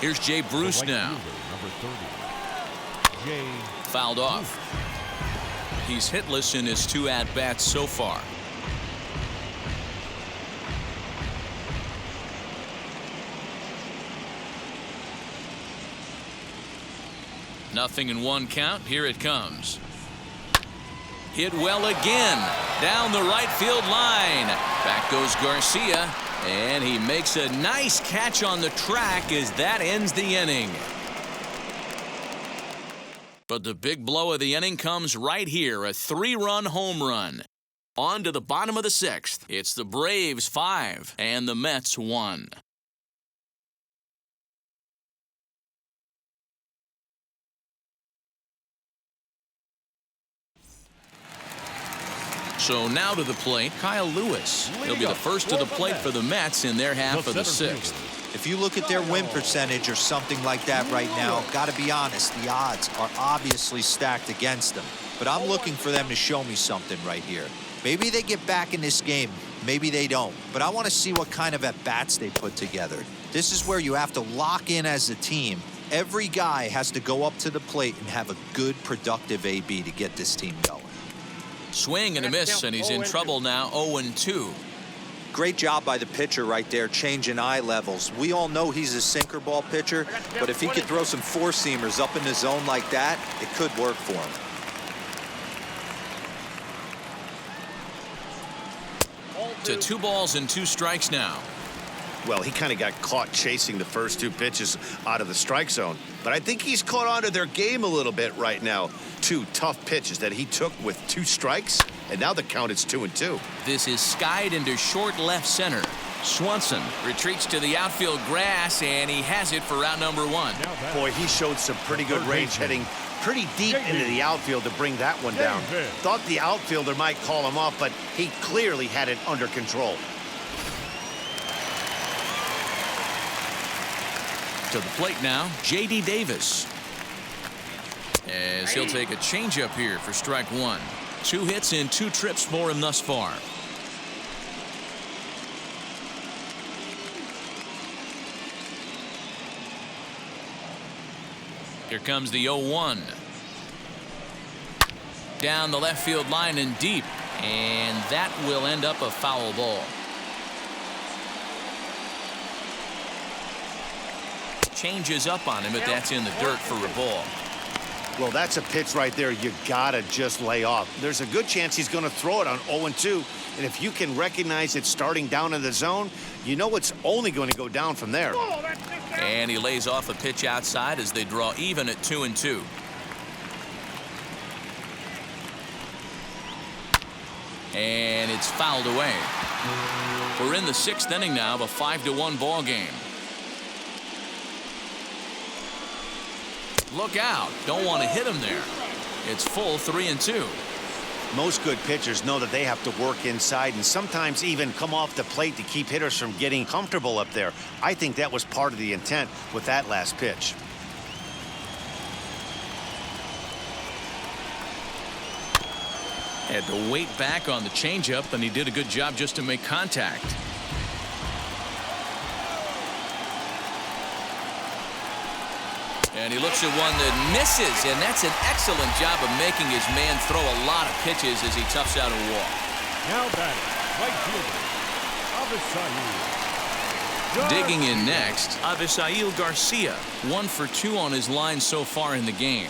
Here's Jay Bruce now. Fouled off. He's hitless in his 2 at-bats so far. Nothing in 1 count. Here it comes. Hit well again. Down the right field line. Back goes Garcia. And he makes a nice catch on the track as that ends the inning. But the big blow of the inning comes right here. A 3-run home run. On to the bottom of the 6th. It's the Braves 5 and the Mets 1. So now to the plate, Kyle Lewis. He'll be the first to the plate for the Mets in their half of the sixth. If you look at their win percentage or something like that right now, got to be honest, the odds are obviously stacked against them. But I'm looking for them to show me something right here. Maybe they get back in this game. Maybe they don't. But I want to see what kind of at-bats they put together. This is where you have to lock in as a team. Every guy has to go up to the plate and have a good, productive AB to get this team going. Swing and a miss, and he's in trouble now, 0-2. Great job by the pitcher right there, changing eye levels. We all know he's a sinker ball pitcher, but if he could throw some four-seamers up in the zone like that, it could work for him. To 2 balls and 2 strikes now. Well, he kind of got caught chasing the first 2 pitches out of the strike zone. But I think he's caught on to their game a little bit right now. 2 tough pitches that he took with 2 strikes, and now the count is 2-2. This is skied into short left center. Swanson retreats to the outfield grass, and he has it for out number 1. Boy, he showed some pretty good range heading pretty deep into the outfield to bring that one down. Thought the outfielder might call him off, but he clearly had it under control. To the plate now, J.D. Davis. As he'll take a changeup here for strike 1. 2 hits and 2 trips for him thus far. Here comes the 0-1. Down the left field line and deep, and that will end up a foul ball. Changes up on him, but that's in the dirt for a ball. Well, that's a pitch right there you gotta just lay off. There's a good chance he's going to throw it on 0-2, and if you can recognize it starting down in the zone, you know it's only going to go down from there. And he lays off a pitch outside as they draw even at 2-2. And it's fouled away. We're in the 6th inning now of a 5-1 ball game. Look out. Don't want to hit him there. It's full 3-2. Most good pitchers know that they have to work inside and sometimes even come off the plate to keep hitters from getting comfortable up there. I think that was part of the intent with that last pitch. Had to wait back on the changeup, and he did a good job just to make contact. And he looks at one that misses, and that's an excellent job of making his man throw a lot of pitches as he toughs out a walk. Now batting, right fielder, Avisail. Digging in next, Avisail Garcia, 1 for 2 on his line so far in the game.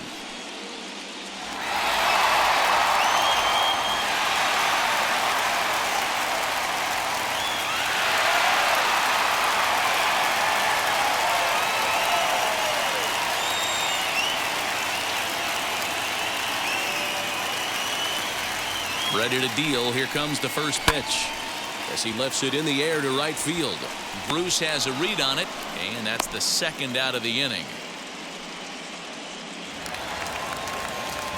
Ready to deal. Here comes the first pitch as he lifts it in the air to right field. Bruce has a read on it, and that's the 2nd out of the inning.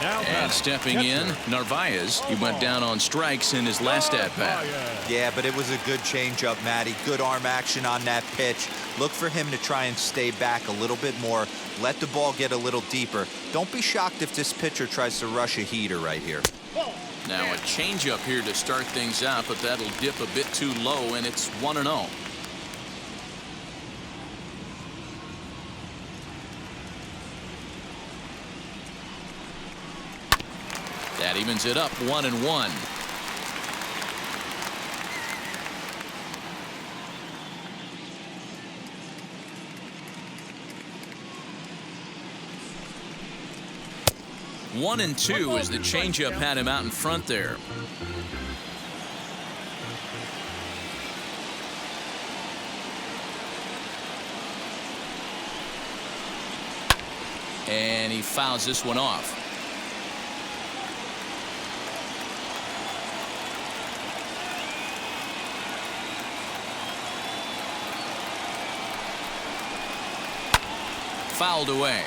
And stepping in, Narvaez. He went down on strikes in his last at-bat. Yeah, but it was a good changeup, Matty. Good arm action on that pitch. Look for him to try and stay back a little bit more. Let the ball get a little deeper. Don't be shocked if this pitcher tries to rush a heater right here. Now a changeup here to start things out, but that'll dip a bit too low, and it's 1-0. That evens it up 1-1. One and two as the changeup had him out in front there. And he fouls this one off. Fouled away.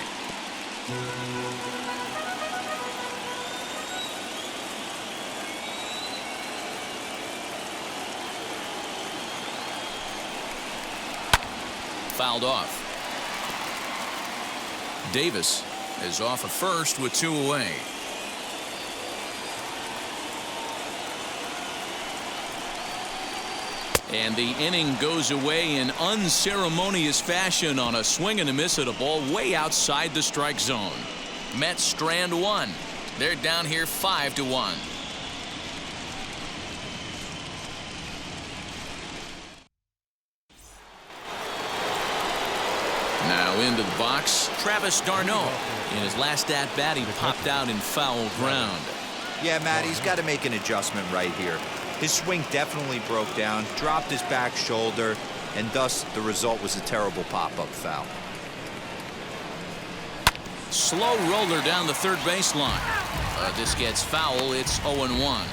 fouled off. Davis is off at first with 2 away. And the inning goes away in unceremonious fashion on a swing and a miss at a ball way outside the strike zone. Mets strand 1. They're down here 5-1. Now into the box, Travis d'Arnaud. In his last at-bat, he popped out in foul ground. Yeah, Matt, he's got to make an adjustment right here. His swing definitely broke down, dropped his back shoulder, and thus the result was a terrible pop-up foul. Slow roller down the third baseline. This gets foul. It's 0-1.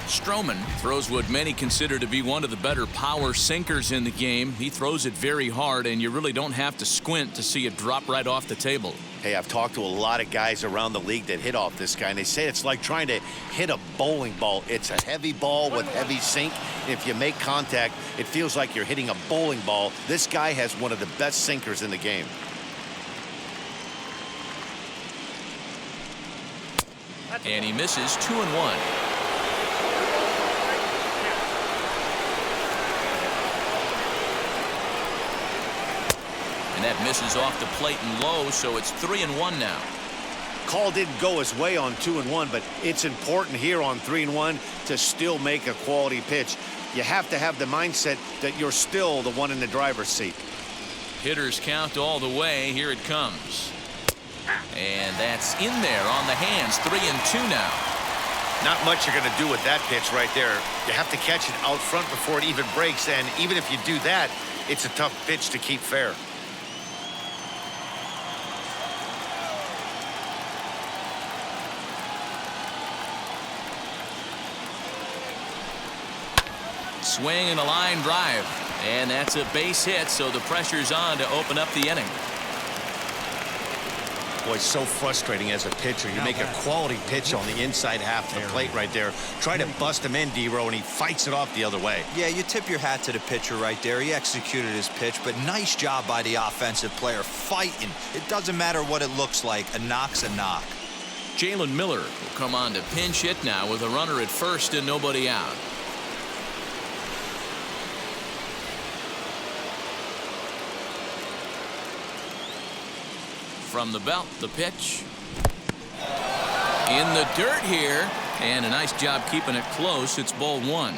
Stroman throws what many consider to be one of the better power sinkers in the game. He throws it very hard, and you really don't have to squint to see it drop right off the table. Hey, I've talked to a lot of guys around the league that hit off this guy, and they say it's like trying to hit a bowling ball. It's a heavy ball with heavy sink. If you make contact, it feels like you're hitting a bowling ball. This guy has one of the best sinkers in the game. And he misses 2-1. And that misses off the plate and low, so it's 3-1 now. Call didn't go his way on 2-1, but it's important here on 3-1 to still make a quality pitch. You have to have the mindset that you're still the one in the driver's seat. Hitters count all the way. Here it comes. And that's in there on the hands. 3-2 now. Not much you're going to do with that pitch right there. You have to catch it out front before it even breaks, and even if you do that, it's a tough pitch to keep fair. Swing and a line drive. And that's a base hit, so the pressure's on to open up the inning. Boy, it's so frustrating as a pitcher. You make a quality pitch on the inside half of the plate right there. Try to bust him in, D-Row, and he fights it off the other way. Yeah, you tip your hat to the pitcher right there. He executed his pitch, but nice job by the offensive player fighting. It doesn't matter what it looks like. A knock's a knock. Jalen Miller will come on to pinch hit now with a runner at first and nobody out. From the belt, the pitch. In the dirt here, and a nice job keeping it close. It's ball 1.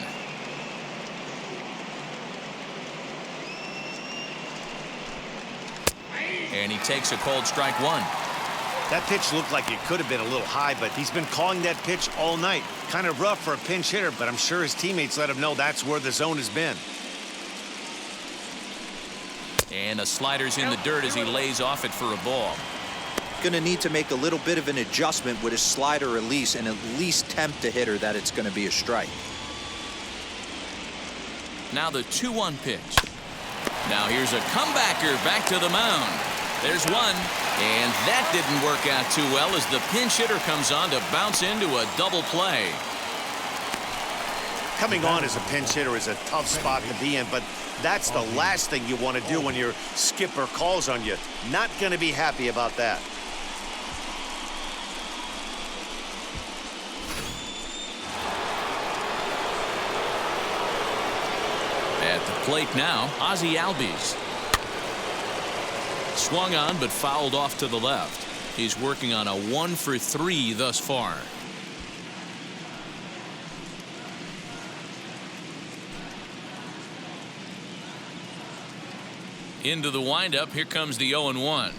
And he takes a cold strike 1. That pitch looked like it could have been a little high, but he's been calling that pitch all night. Kind of rough for a pinch hitter, but I'm sure his teammates let him know that's where the zone has been. And a slider's in the dirt as he lays off it for a ball. Going to need to make a little bit of an adjustment with his slider release and at least tempt the hitter that it's going to be a strike. Now the 2-1 pitch. Now here's a comebacker back to the mound. There's one, and that didn't work out too well as the pinch hitter comes on to bounce into a double play. Coming on as a pinch hitter is a tough spot to be in, but that's the last thing you want to do when your skipper calls on you. Not going to be happy about that. At the plate now, Ozzie Albies. Swung on but fouled off to the left. He's working on a 1-for-3 thus far. Into the windup. Here comes the 0-1.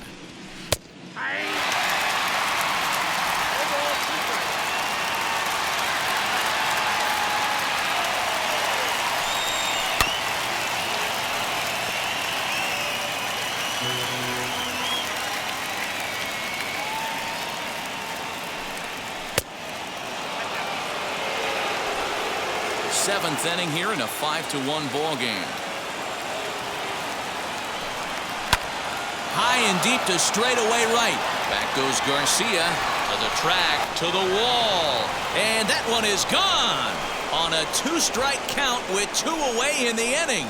Seventh inning here in a 5-1 ball game. High and deep to straightaway right. Back goes Garcia to the track, to the wall. And that one is gone on a 2-strike count with 2 away in the inning.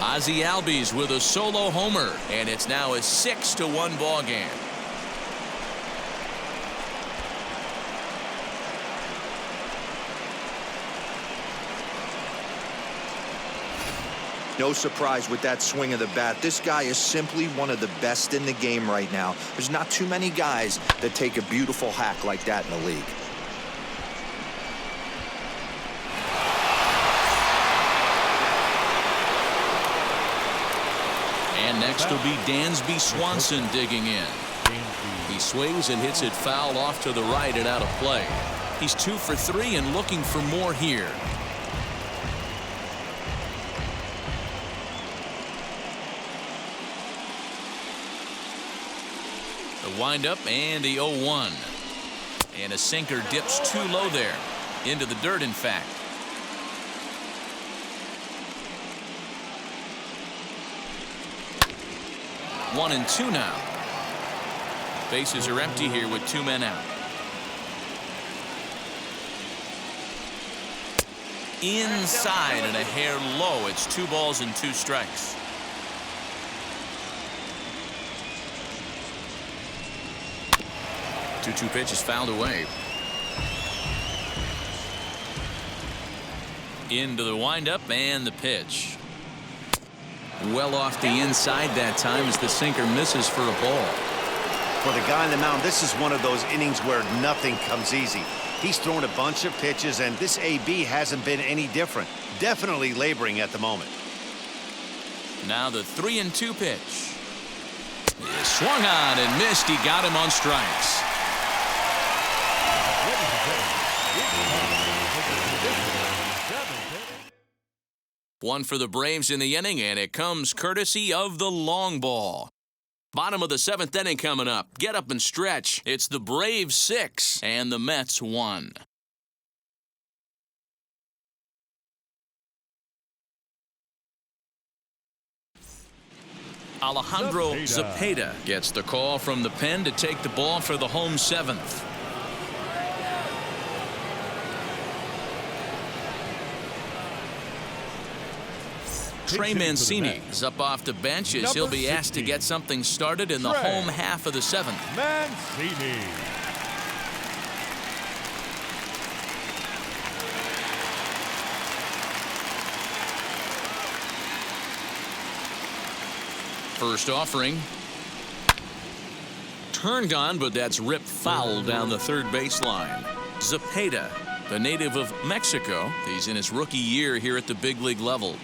Ozzie Albies with a solo homer, and it's now a 6-1 ball game. No surprise with that swing of the bat. This guy is simply one of the best in the game right now. There's not too many guys that take a beautiful hack like that in the league. And next will be Dansby Swanson digging in. He swings and hits it foul off to the right and out of play. He's 2 for 3 and looking for more here. The windup and the 0-1. And a sinker dips too low there. Into the dirt, in fact. One and 2 now. Bases are empty here with 2 men out. Inside and a hair low. It's 2 balls and 2 strikes. Two pitch is fouled away. Into the windup and the pitch. Well off the inside that time as the sinker misses for a ball. For the guy on the mound, this is one of those innings where nothing comes easy. He's thrown a bunch of pitches, and this AB hasn't been any different. Definitely laboring at the moment. Now the 3-2 pitch. He swung on and missed. He got him on strikes. One for the Braves in the inning, and it comes courtesy of the long ball. Bottom of the 7th inning coming up. Get up and stretch. It's the Braves 6 and the Mets 1. Alejandro Zepeda gets the call from the pen to take the ball for the home 7th. Trey Mancini is up off the bench as he'll be asked to get something started in the home half of the 7th. Mancini. First offering. Turned on, but that's ripped foul down the third baseline. Zepeda, the native of Mexico. He's in his rookie year here at the big league level.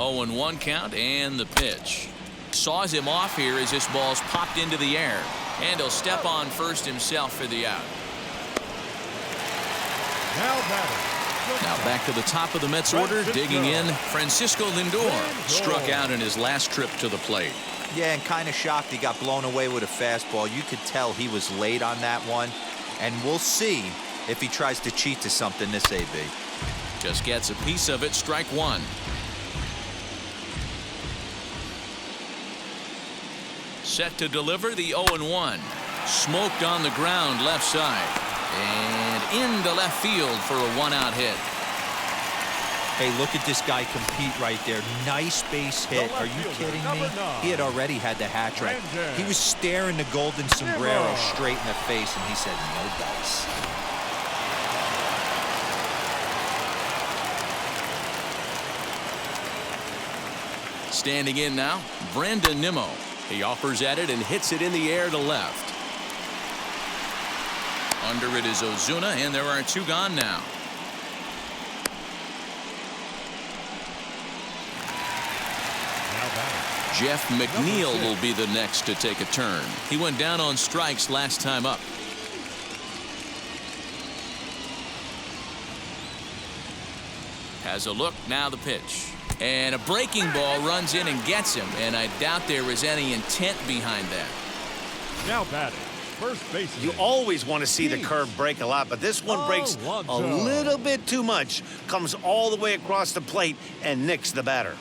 Oh, and 1 count and the pitch. Saws him off here as this ball's popped into the air. And he'll step on first himself for the out. Now back to the top of the Mets order, digging in. Francisco Lindor struck out in his last trip to the plate. Yeah, and kind of shocked he got blown away with a fastball. You could tell he was late on that one. And we'll see if he tries to cheat to something this AB. Just gets a piece of it, strike 1. Set to deliver the 0-1. Smoked on the ground left side. And into left field for a 1-out hit. Hey, look at this guy compete right there. Nice base hit. Are you kidding me? He had already had the hat trick. He was staring the golden sombrero straight in the face, and he said, no dice. Standing in now, Brandon Nimmo. He offers at it and hits it in the air to left. Under it is Ozuna, and there are 2 gone now. Jeff McNeil will be the next to take a turn. He went down on strikes last time up. Has a look, now the pitch. And a breaking ball runs in and gets him, and I doubt there was any intent behind that. Now batting, first baseman. You always want to see the curve break a lot, but this one breaks a little bit too much. Comes all the way across the plate and nicks the batter.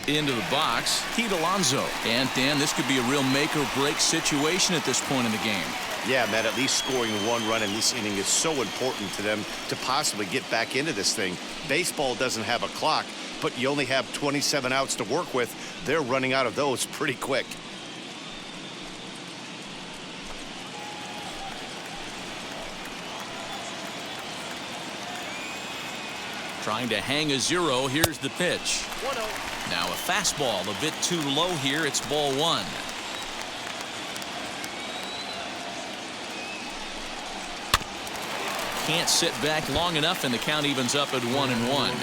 Into the box, Pete Alonso. And Dan, this could be a real make or break situation at this point in the game. Yeah, Matt, at least scoring 1 run in this inning is so important to them to possibly get back into this thing. Baseball doesn't have a clock, but you only have 27 outs to work with. They're running out of those pretty quick. Trying to hang a 0. Here's the pitch. 1-0. Now a fastball a bit too low here. It's ball 1. Can't sit back long enough, and the count evens up at 1-1.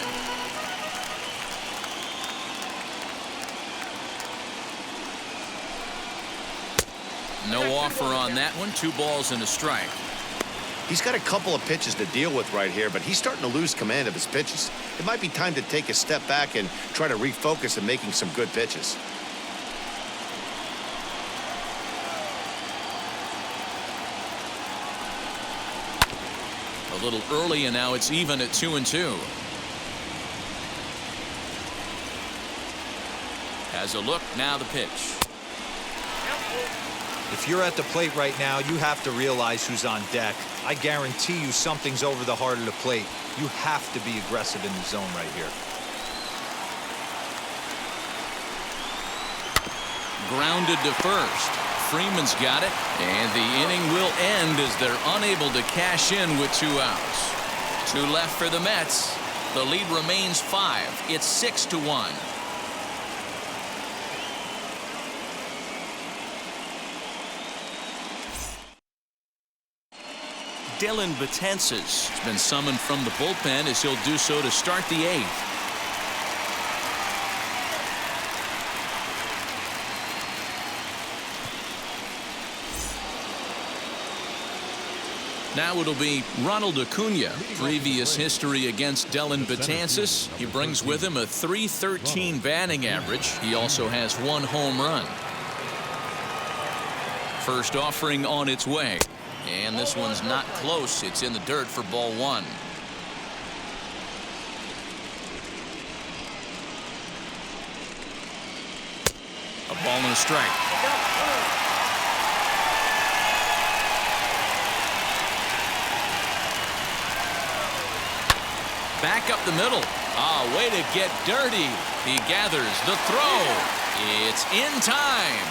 No offer on that one. 2 balls and a strike. He's got a couple of pitches to deal with right here, but he's starting to lose command of his pitches. It might be time to take a step back and try to refocus on making some good pitches. A little early, and now it's even at 2-2. Has a look. Now the pitch. If you're at the plate right now, you have to realize who's on deck. I guarantee you something's over the heart of the plate. You have to be aggressive in the zone right here. Grounded to first. Freeman's got it, and the inning will end as they're unable to cash in with 2 outs. 2 left for the Mets. The lead remains 5. It's 6-1. Dellin Betances has been summoned from the bullpen as he'll do so to start the 8th. Now it'll be Ronald Acuna. Previous history against Dellin Betances. He brings with him a .313 batting average. He also has 1 home run. First offering on its way. And this one's not close. It's in the dirt for ball 1. A ball and a strike. Back up the middle. Way to get dirty. He gathers the throw. It's in time.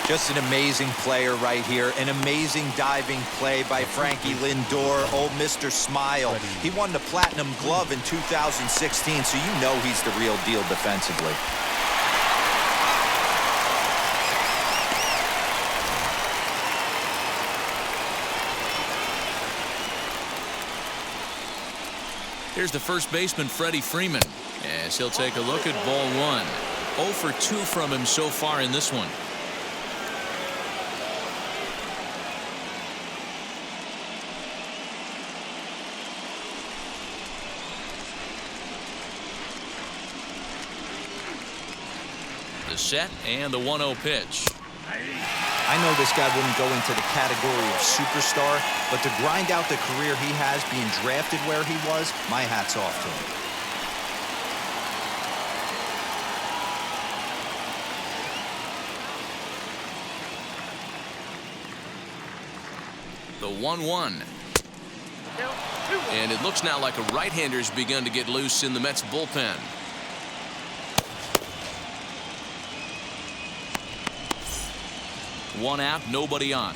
Just an amazing player right here. An amazing diving play by Frankie Lindor. Old Mr. Smile. He won the Platinum Glove in 2016, so you know he's the real deal defensively. Here's the first baseman, Freddie Freeman, as he'll take a look at ball 1. 0 for 2 from him so far in this one. The set and the 1-0 pitch. I know this guy wouldn't go into the category of superstar, but to grind out the career he has being drafted where he was, my hat's off to him. The 1-1. And it looks now like a right-hander's begun to get loose in the Mets bullpen. One out, nobody on.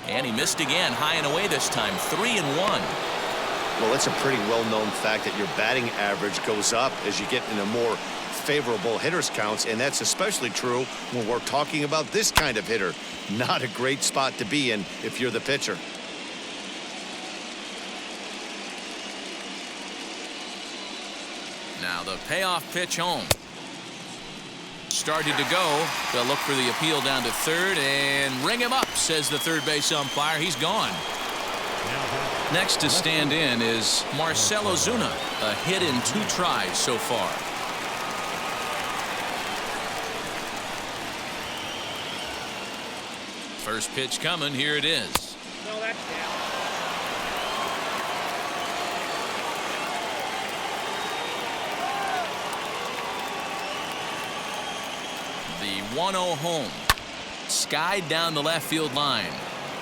And he missed again, high and away this time, 3-1. Well, it's a pretty well-known fact that your batting average goes up as you get into more favorable hitters counts, and that's especially true when we're talking about this kind of hitter. Not a great spot to be in if you're the pitcher. Now the payoff pitch home. Started to go. They'll look for the appeal down to third and ring him up, says the third base umpire. He's gone. Next to stand in is Marcell Ozuna, a hit in 2 tries so far. First pitch coming. Here it is. No, that's down. 1-0 home. Skied down the left field line.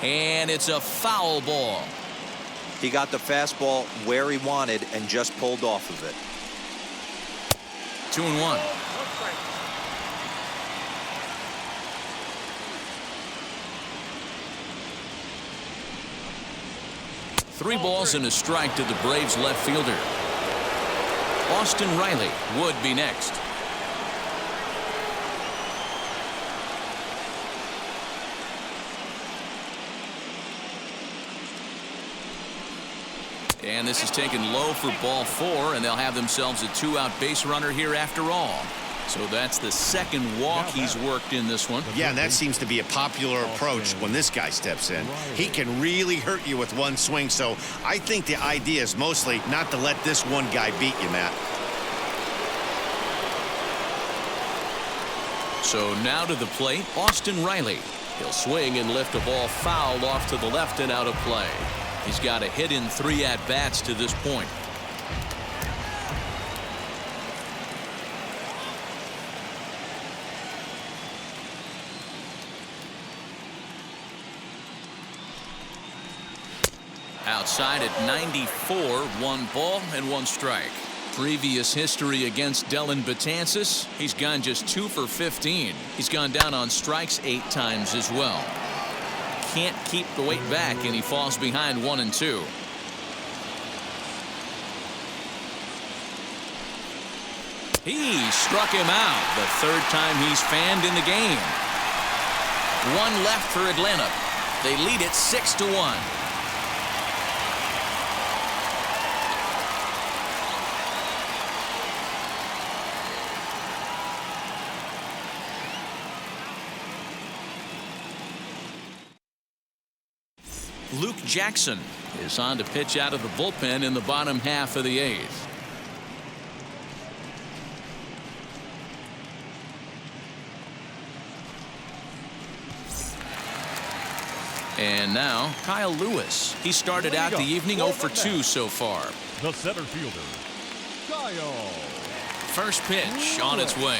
And it's a foul ball. He got the fastball where he wanted and just pulled off of it. 2-1. 3 balls and a strike to the Braves left fielder. Austin Riley would be next. And this is taken low for ball 4, and they'll have themselves a 2-out base runner here after all. So that's the second walk he's worked in this one. Yeah, and that seems to be a popular approach when this guy steps in. He can really hurt you with one swing, so I think the idea is mostly not to let this one guy beat you, Matt. So now to the plate, Austin Riley. He'll swing and lift a ball foul off to the left and out of play. He's got a hit in 3 at-bats to this point. Outside at 94, 1 ball and 1 strike. Previous history against Dellin Betances, he's gone just 2 for 15. He's gone down on strikes 8 times as well. Can't keep the weight back, and he falls behind 1-2. He struck him out, the 3rd time he's fanned in the game. 1 left for Atlanta. They lead it 6-1. Luke Jackson is on to pitch out of the bullpen in the bottom half of the 8th. And now Kyle Lewis. He started out the evening 0 for 2 so far. The center fielder, Kyle. First pitch on its way.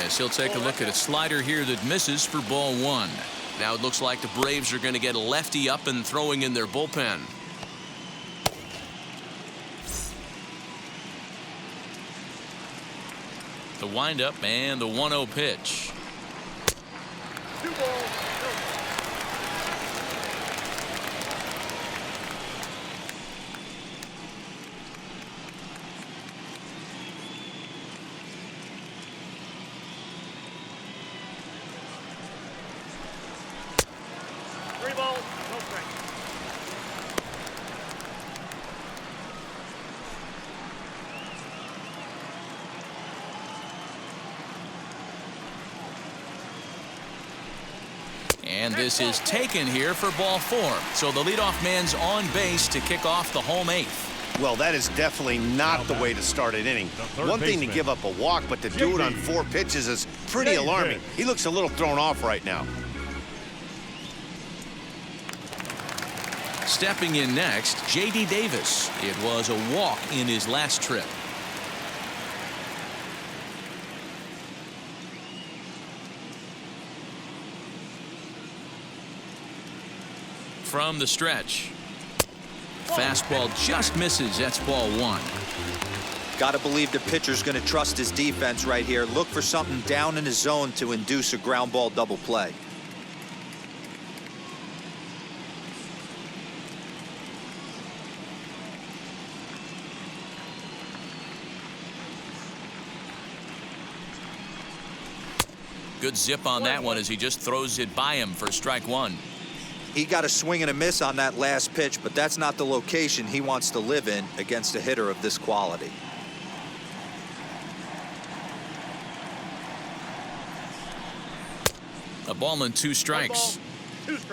As he'll take a look at a slider here that misses for ball 1. Now it looks like the Braves are going to get a lefty up and throwing in their bullpen. The windup and the 1-0 pitch. 2 balls. 3 balls, no strike. And this is taken here for ball 4. So the leadoff man's on base to kick off the home 8th. Well, that is definitely not the way to start an inning. One thing to give up a walk, but to do it on 4 pitches is pretty alarming. He looks a little thrown off right now. Stepping in next, J.D. Davis. It was a walk in his last trip. From the stretch. Fastball just misses. That's ball 1. Got to believe the pitcher's going to trust his defense right here. Look for something down in his zone to induce a ground ball double play. Good zip on that one as he just throws it by him for strike 1. He got a swing and a miss on that last pitch, but that's not the location he wants to live in against a hitter of this quality. A ball and 2 strikes.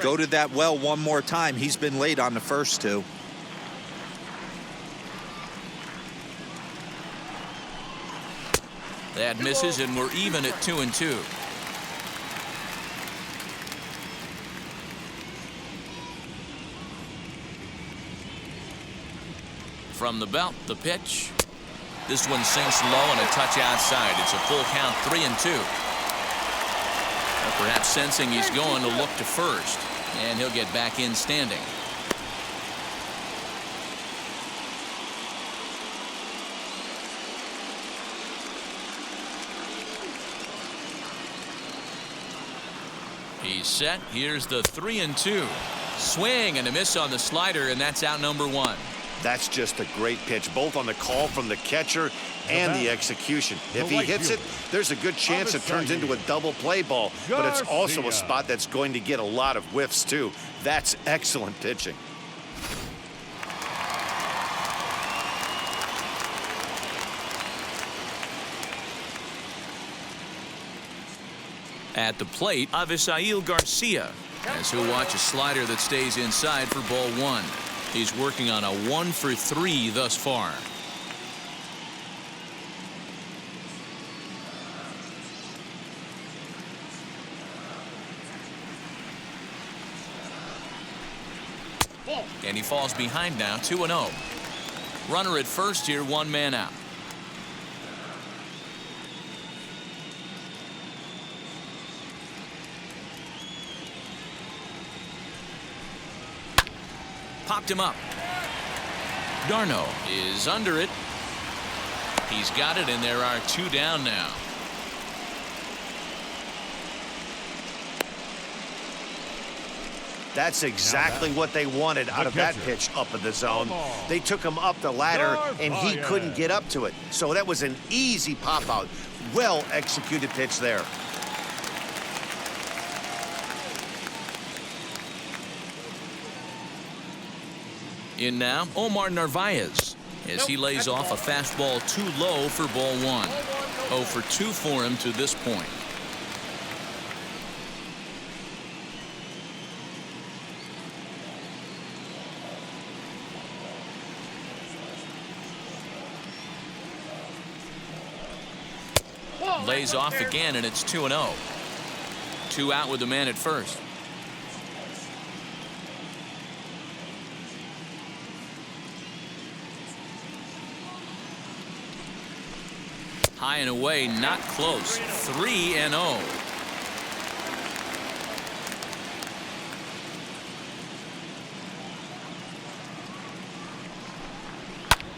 Go to that well one more time. He's been late on the first 2. That misses, and we're even at 2-2. From the belt, the pitch. This one sinks low and a touch outside. It's a full count, 3-2. Perhaps sensing he's going to look to first, and he'll get back in standing. He's set. Here's the 3-2. Swing and a miss on the slider, and that's out number 1. That's just a great pitch, both on the call from the catcher and the execution. If he hits it, there's a good chance it turns into a double play ball, but it's also a spot that's going to get a lot of whiffs, too. That's excellent pitching. At the plate, Avisail Garcia, as he'll watch a slider that stays inside for ball 1. He's working on a 1-for-3 thus far. And he falls behind now, 2-0. Runner at first here, 1 man out. Popped him up. Darno is under it. He's got it, and there are 2 down now. That's exactly what they wanted out of that pitch up in the zone. They took him up the ladder, and he couldn't get up to it. So that was an easy pop-out. Well-executed pitch there. In now, Omar Narvaez, as he lays off a fastball too low for ball 1. 0-for-2 for him to this point. Lays off again, and it's 2-0. 2 out with the man at first. High and away, not close. 3-0.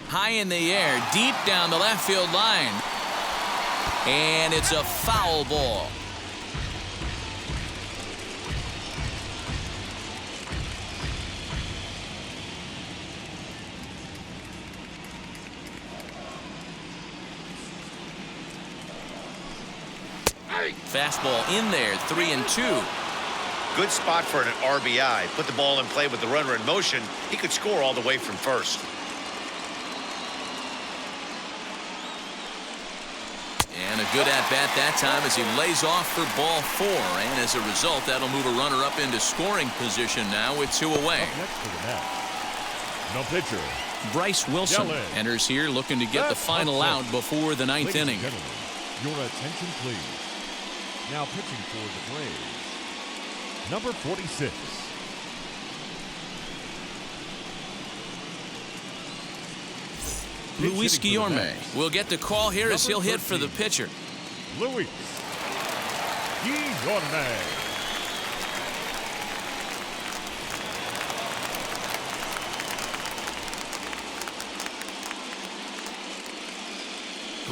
High in the air, deep down the left field line. And it's a foul ball. Fastball in there, 3-2. Good spot for an RBI. Put the ball in play with the runner in motion. He could score all the way from first. And a good at-bat that time as he lays off for ball 4. And as a result, that'll move a runner up into scoring position now with 2 away. Up next to the bat, no pitcher. Bryce Wilson enters here looking to get the final out before the 9th inning. Your attention, please. Now pitching for the Braves, number 46. Luis Guillorme will get the call here as he'll hit for the pitcher. Luis Guillorme.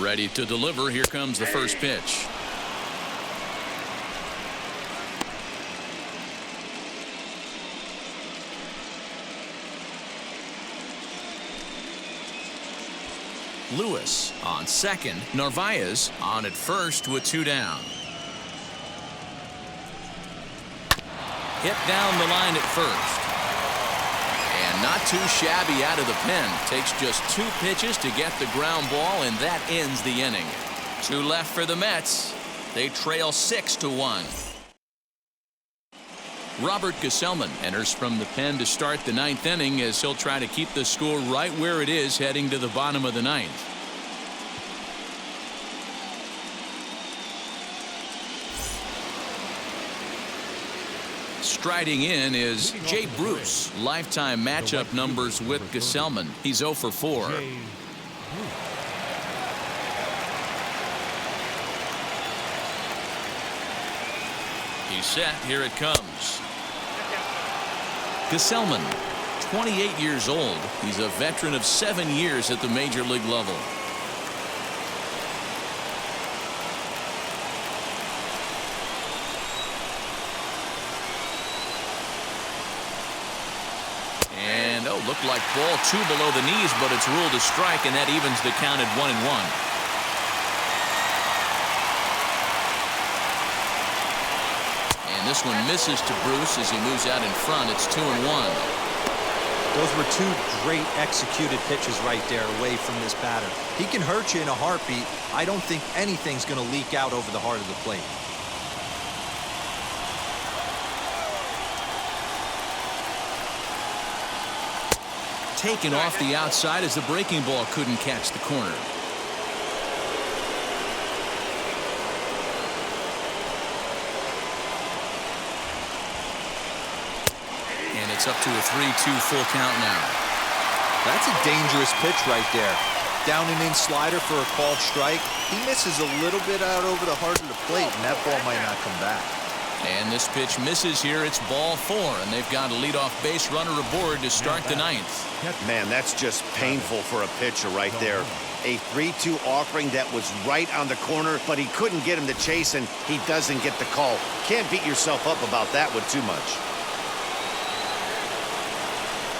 Ready to deliver. Here comes the first pitch. Lewis on second. Narvaez on at first with 2 down. Hit down the line at first. And not too shabby out of the pen. Takes just 2 pitches to get the ground ball, and that ends the inning. 2 left for the Mets. They trail 6-1. Robert Gesellman enters from the pen to start the 9th inning as he'll try to keep the score right where it is heading to the bottom of the 9th. Striding in is Jay Bruce. Lifetime matchup numbers with Gesellman. He's 0-for-4. He's set. Here it comes. Gesellman, 28 years old. He's a veteran of 7 years at the major league level. And looked like ball 2 below the knees, but it's ruled a strike, and that evens the count at 1-1. This one misses to Bruce as he moves out in front. It's 2-1. Those were 2 great executed pitches right there away from this batter. He can hurt you in a heartbeat. I don't think anything's going to leak out over the heart of the plate. Taken off the outside as the breaking ball couldn't catch the corner. It's up to a 3-2 full count now. That's a dangerous pitch right there. Down and in slider for a called strike. He misses a little bit out over the heart of the plate, and that ball might not come back. And this pitch misses here. It's ball 4, and they've got a leadoff base runner aboard to start the 9th. Man, that's just painful for a pitcher right there. A 3-2 offering that was right on the corner, but he couldn't get him to chase, and he doesn't get the call. Can't beat yourself up about that one too much.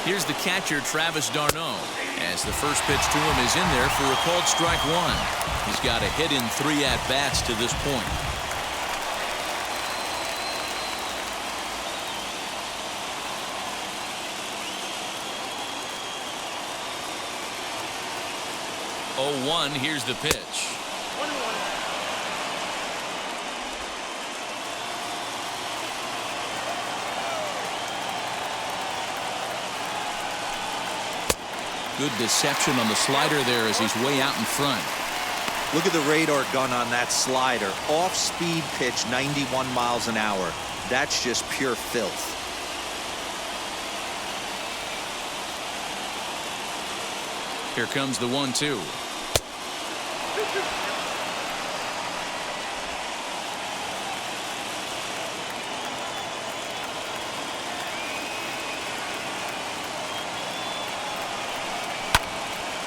Here's the catcher, Travis d'Arnaud, as the first pitch to him is in there for a called strike 1. He's got a hit in 3 at-bats to this point. Oh, 1, here's the pitch. 1-1. Good deception on the slider there as he's way out in front. Look at the radar gun on that slider. Off-speed pitch, 91 miles an hour. That's just pure filth. Here comes the 1-2.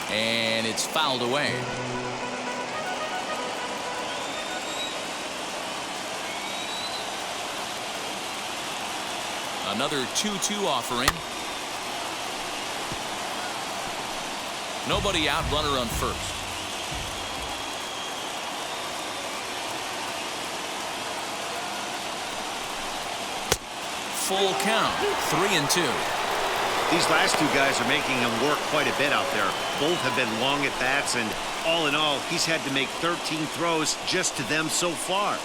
And it's fouled away. Another 2-2 offering. Nobody out, runner on first. Full count, 3-2. These last 2 guys are making him work quite a bit out there. Both have been long at bats, and all in all, he's had to make 13 throws just to them so far.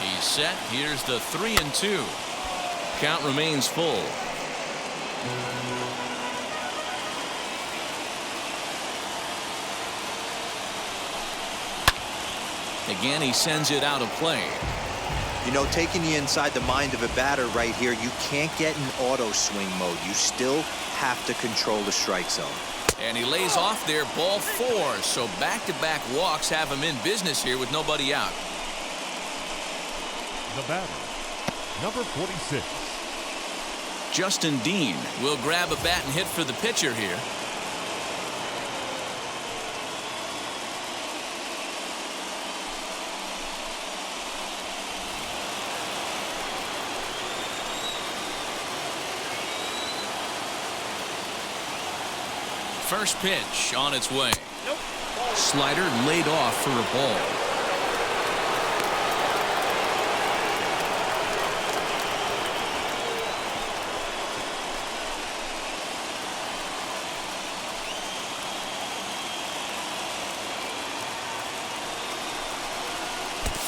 He's set. Here's the 3-2. Count remains full. Again, he sends it out of play. You know, taking you inside the mind of a batter right here, you can't get in auto swing mode. You still have to control the strike zone. And he lays off there, ball 4. So back-to-back walks have him in business here with nobody out. The batter, number 46. Justin Dean will grab a bat and hit for the pitcher here. First pitch on its way. Nope. Slider laid off for a ball.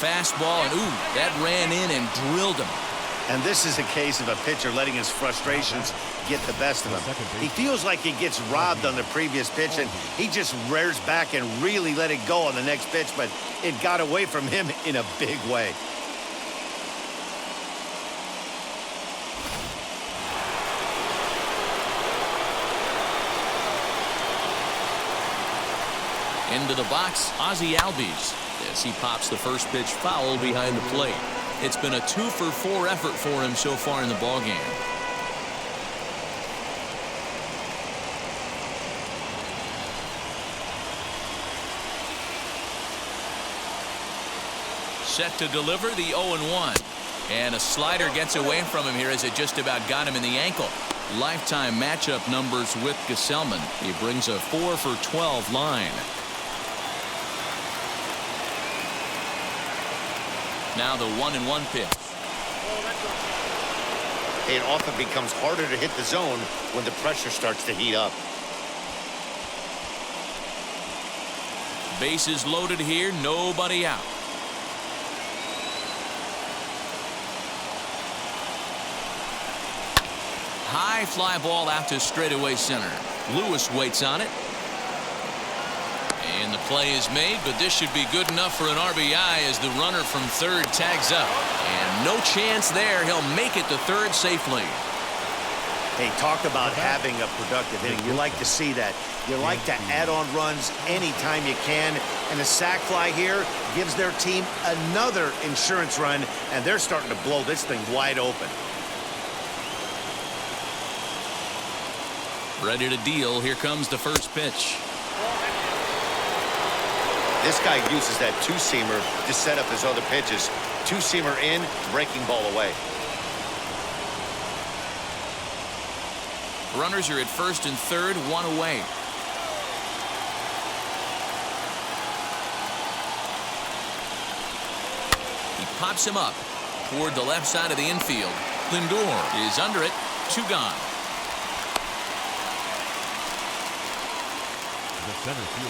Fastball, and ooh, that ran in and drilled him. And this is a case of a pitcher letting his frustrations get the best of him. He feels like he gets robbed on the previous pitch, and he just rears back and really let it go on the next pitch, but it got away from him in a big way. Into the box, Ozzie Albies, as he pops the first pitch foul behind the plate. It's been a 2-for-4 effort for him so far in the ballgame. Set to deliver the 0-1. And a slider gets away from him here as it just about got him in the ankle. Lifetime matchup numbers with Gesellman. He brings a 4-for-12 line. Now the 1-1 pitch. It often becomes harder to hit the zone when the pressure starts to heat up. Bases loaded here, nobody out. High fly ball out to straightaway center. Lewis waits on it. And the play is made, but this should be good enough for an RBI as the runner from third tags up. And no chance there. He'll make it to third safely. Hey, talk about having a productive inning. You like to see that. You like to add on runs anytime you can. And the sac fly here gives their team another insurance run, and they're starting to blow this thing wide open. Ready to deal. Here comes the first pitch. This guy uses that two-seamer to set up his other pitches. Two-seamer in, breaking ball away. Runners are at first and third, one away. He pops him up toward the left side of the infield. Lindor is under it. 2 gone.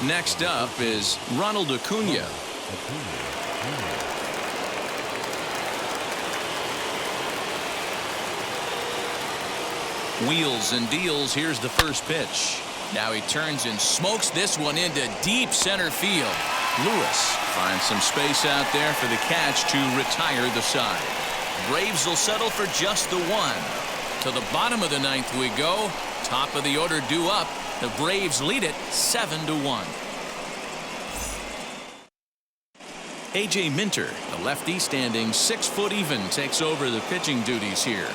Next up is Ronald Acuna. Wheels and deals. Here's the first pitch. Now he turns and smokes this one into deep center field. Lewis finds some space out there for the catch to retire the side. Braves will settle for just the 1. To the bottom of the 9th we go. Top of the order due up. The Braves lead it 7-1. A.J. Minter, the lefty standing 6 foot even, takes over the pitching duties here.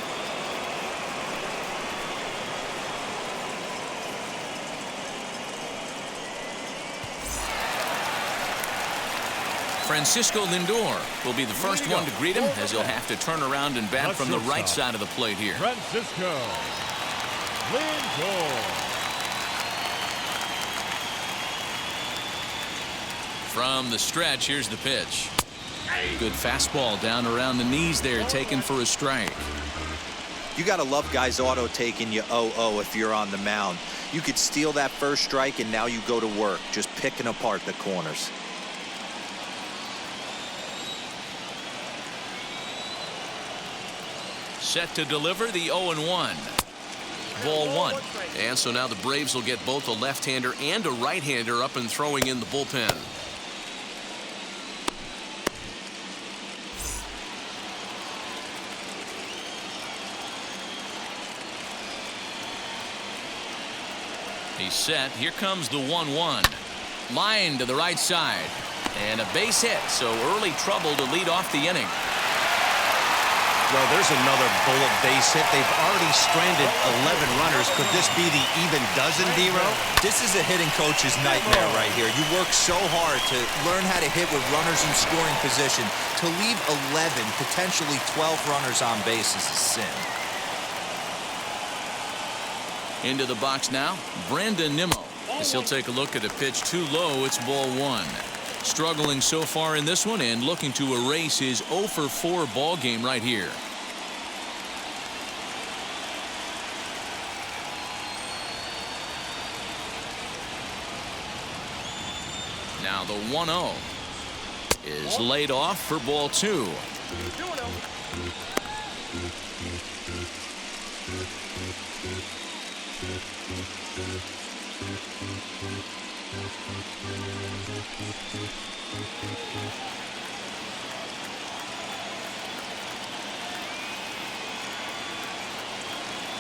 Francisco Lindor will be the first one to greet him as he'll have to turn around and bat from the right side of the plate here. Francisco Lindor. From the stretch, here's the pitch. Good fastball down around the knees there, taken for a strike. You got to love guys auto taking you 0-0 if you're on the mound. You could steal that first strike and now you go to work just picking apart the corners. Set to deliver the 0-1. Ball 1. And so now the Braves will get both a left-hander and a right-hander up and throwing in the bullpen. He's set. Here comes the 1-1. Line to the right side. And a base hit, so early trouble to lead off the inning. Well, there's another bullet base hit. They've already stranded 11 runners. Could this be the even dozen, D-Row? This is a hitting coach's nightmare right here. You work so hard to learn how to hit with runners in scoring position. To leave 11, potentially 12 runners on base is a sin. Into the box now, Brandon Nimmo. As he'll take a look at a pitch too low, it's ball 1. Struggling so far in this one and looking to erase his 0-for-4 ball game right here. Now the 1-0 is laid off for ball 2.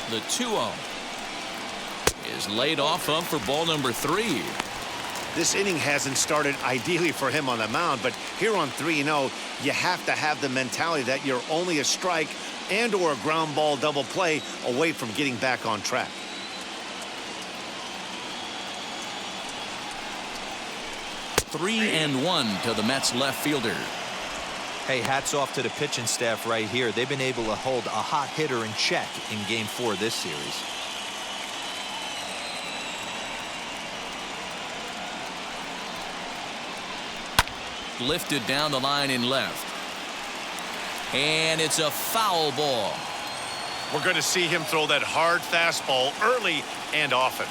The 2-0 is laid off for ball number 3. This inning hasn't started ideally for him on the mound, but here on 3-0, you have to have the mentality that you're only a strike and or a ground ball double play away from getting back on track. Three and one to the Mets left fielder. Hey, hats off to the pitching staff right here. They've been able to hold a hot hitter in check in Game 4 of this series. Lifted down the line in left. And it's a foul ball. We're going to see him throw that hard fastball early and often.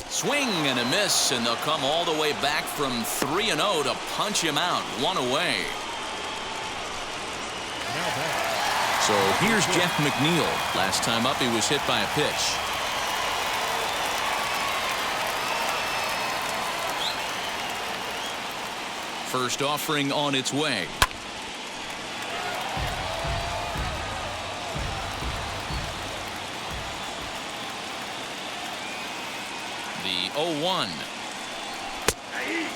Swing and a miss, and they'll come all the way back from 3-0 to punch him out. One away. So here's Jeff McNeil. Last time up, he was hit by a pitch. First offering on its way. The 0-1.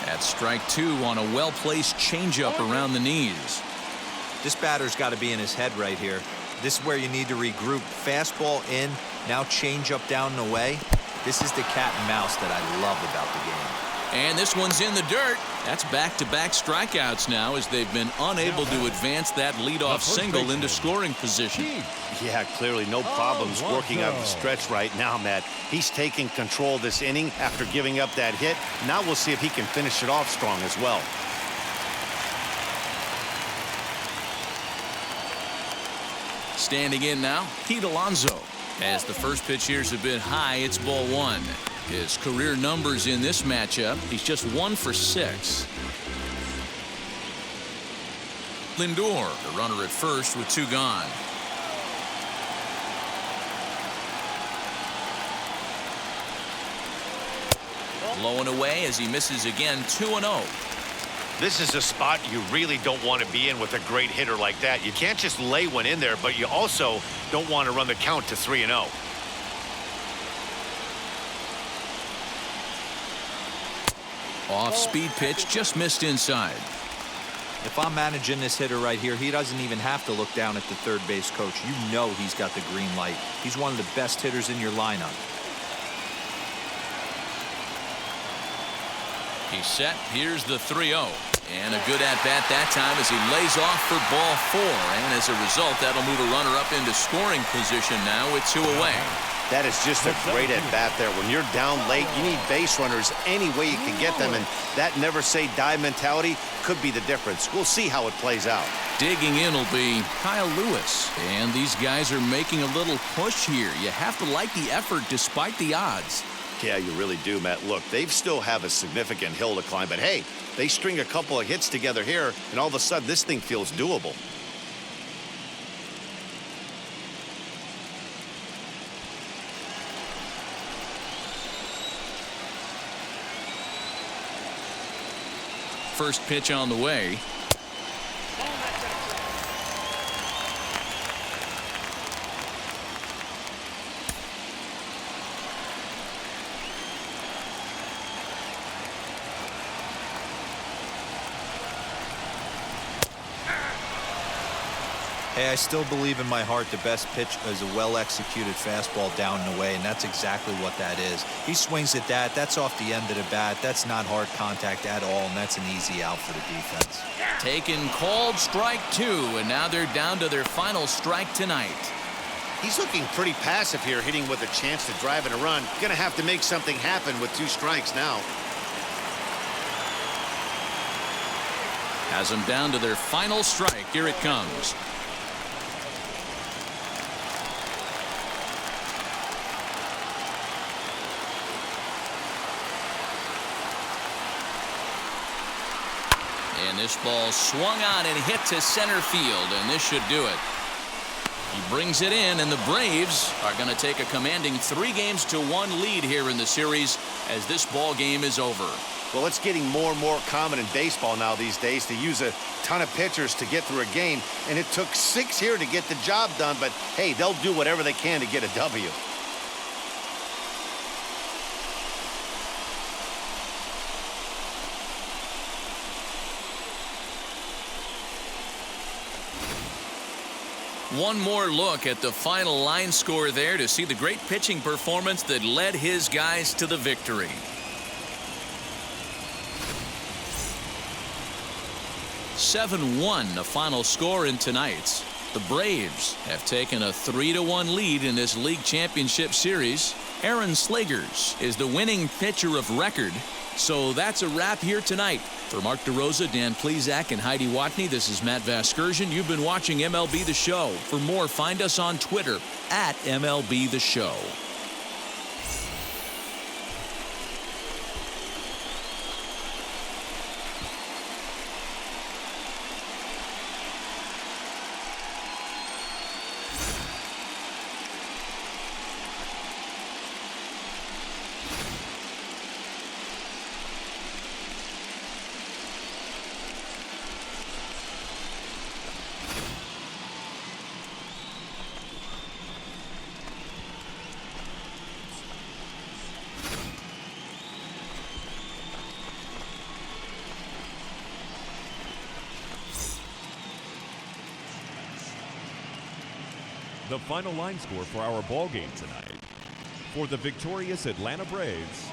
That's strike two on a well-placed changeup around the knees. This batter's got to be in his head right here. This is where you need to regroup. Fastball in, now changeup down and away. This is the cat and mouse that I love about the game. And this one's in the dirt. That's back-to-back strikeouts now as they've been unable to advance that leadoff single into scoring position. Yeah, clearly no problems working out of the stretch right now, Matt. He's taking control of this inning after giving up that hit. Now we'll see if he can finish it off strong as well. Standing in now, Pete Alonso. As the first pitch here's a bit high, it's ball one. His career numbers in this matchup, he's just 1 for 6. Lindor, the runner at first with 2 gone. Low and away as he misses again, 2-0. This is a spot you really don't want to be in with a great hitter like that. You can't just lay one in there, but you also don't want to run the count to 3-0. Off-speed pitch, just missed inside. If I'm managing this hitter right here, he doesn't even have to look down at the third base coach. You know he's got the green light. He's one of the best hitters in your lineup. He's set. Here's the 3-0. And a good at-bat that time as he lays off for ball 4. And as a result, that'll move a runner up into scoring position now with 2 away. That is just a great at-bat there. When you're down late, you need base runners any way you can get them, and that never-say-die mentality could be the difference. We'll see how it plays out. Digging in will be Kyle Lewis, and these guys are making a little push here. You have to like the effort despite the odds. Yeah, you really do, Matt. Look, they still have a significant hill to climb, but hey, they string a couple of hits together here, and all of a sudden this thing feels doable. First pitch on the way. Hey, I still believe in my heart the best pitch is a well-executed fastball down and away, and that's exactly what that is. He swings at that. That's off the end of the bat. That's not hard contact at all, and that's an easy out for the defense. Taken called strike 2, and now they're down to their final strike tonight. He's looking pretty passive here, hitting with a chance to drive in a run. Gonna have to make something happen with 2 strikes now. Has them down to their final strike. Here it comes. And this ball swung on and hit to center field, and this should do it. He brings it in, and the Braves are going to take a commanding 3-1 lead here in the series as this ball game is over. Well, it's getting more and more common in baseball now these days to use a ton of pitchers to get through a game, and it took 6 here to get the job done, but hey, they'll do whatever they can to get a W. One more look at the final line score there to see the great pitching performance that led his guys to the victory. (7-1) the final score in tonight's. The Braves have taken a 3-1 lead in this league championship series. Aaron Slegers is the winning pitcher of record. So that's a wrap here tonight. For Mark DeRosa, Dan Plesac, and Heidi Watney, this is Matt Vasgersian. You've been watching MLB The Show. For more, find us on Twitter at MLB The Show. The final line score for our ball game tonight. For the victorious Atlanta Braves,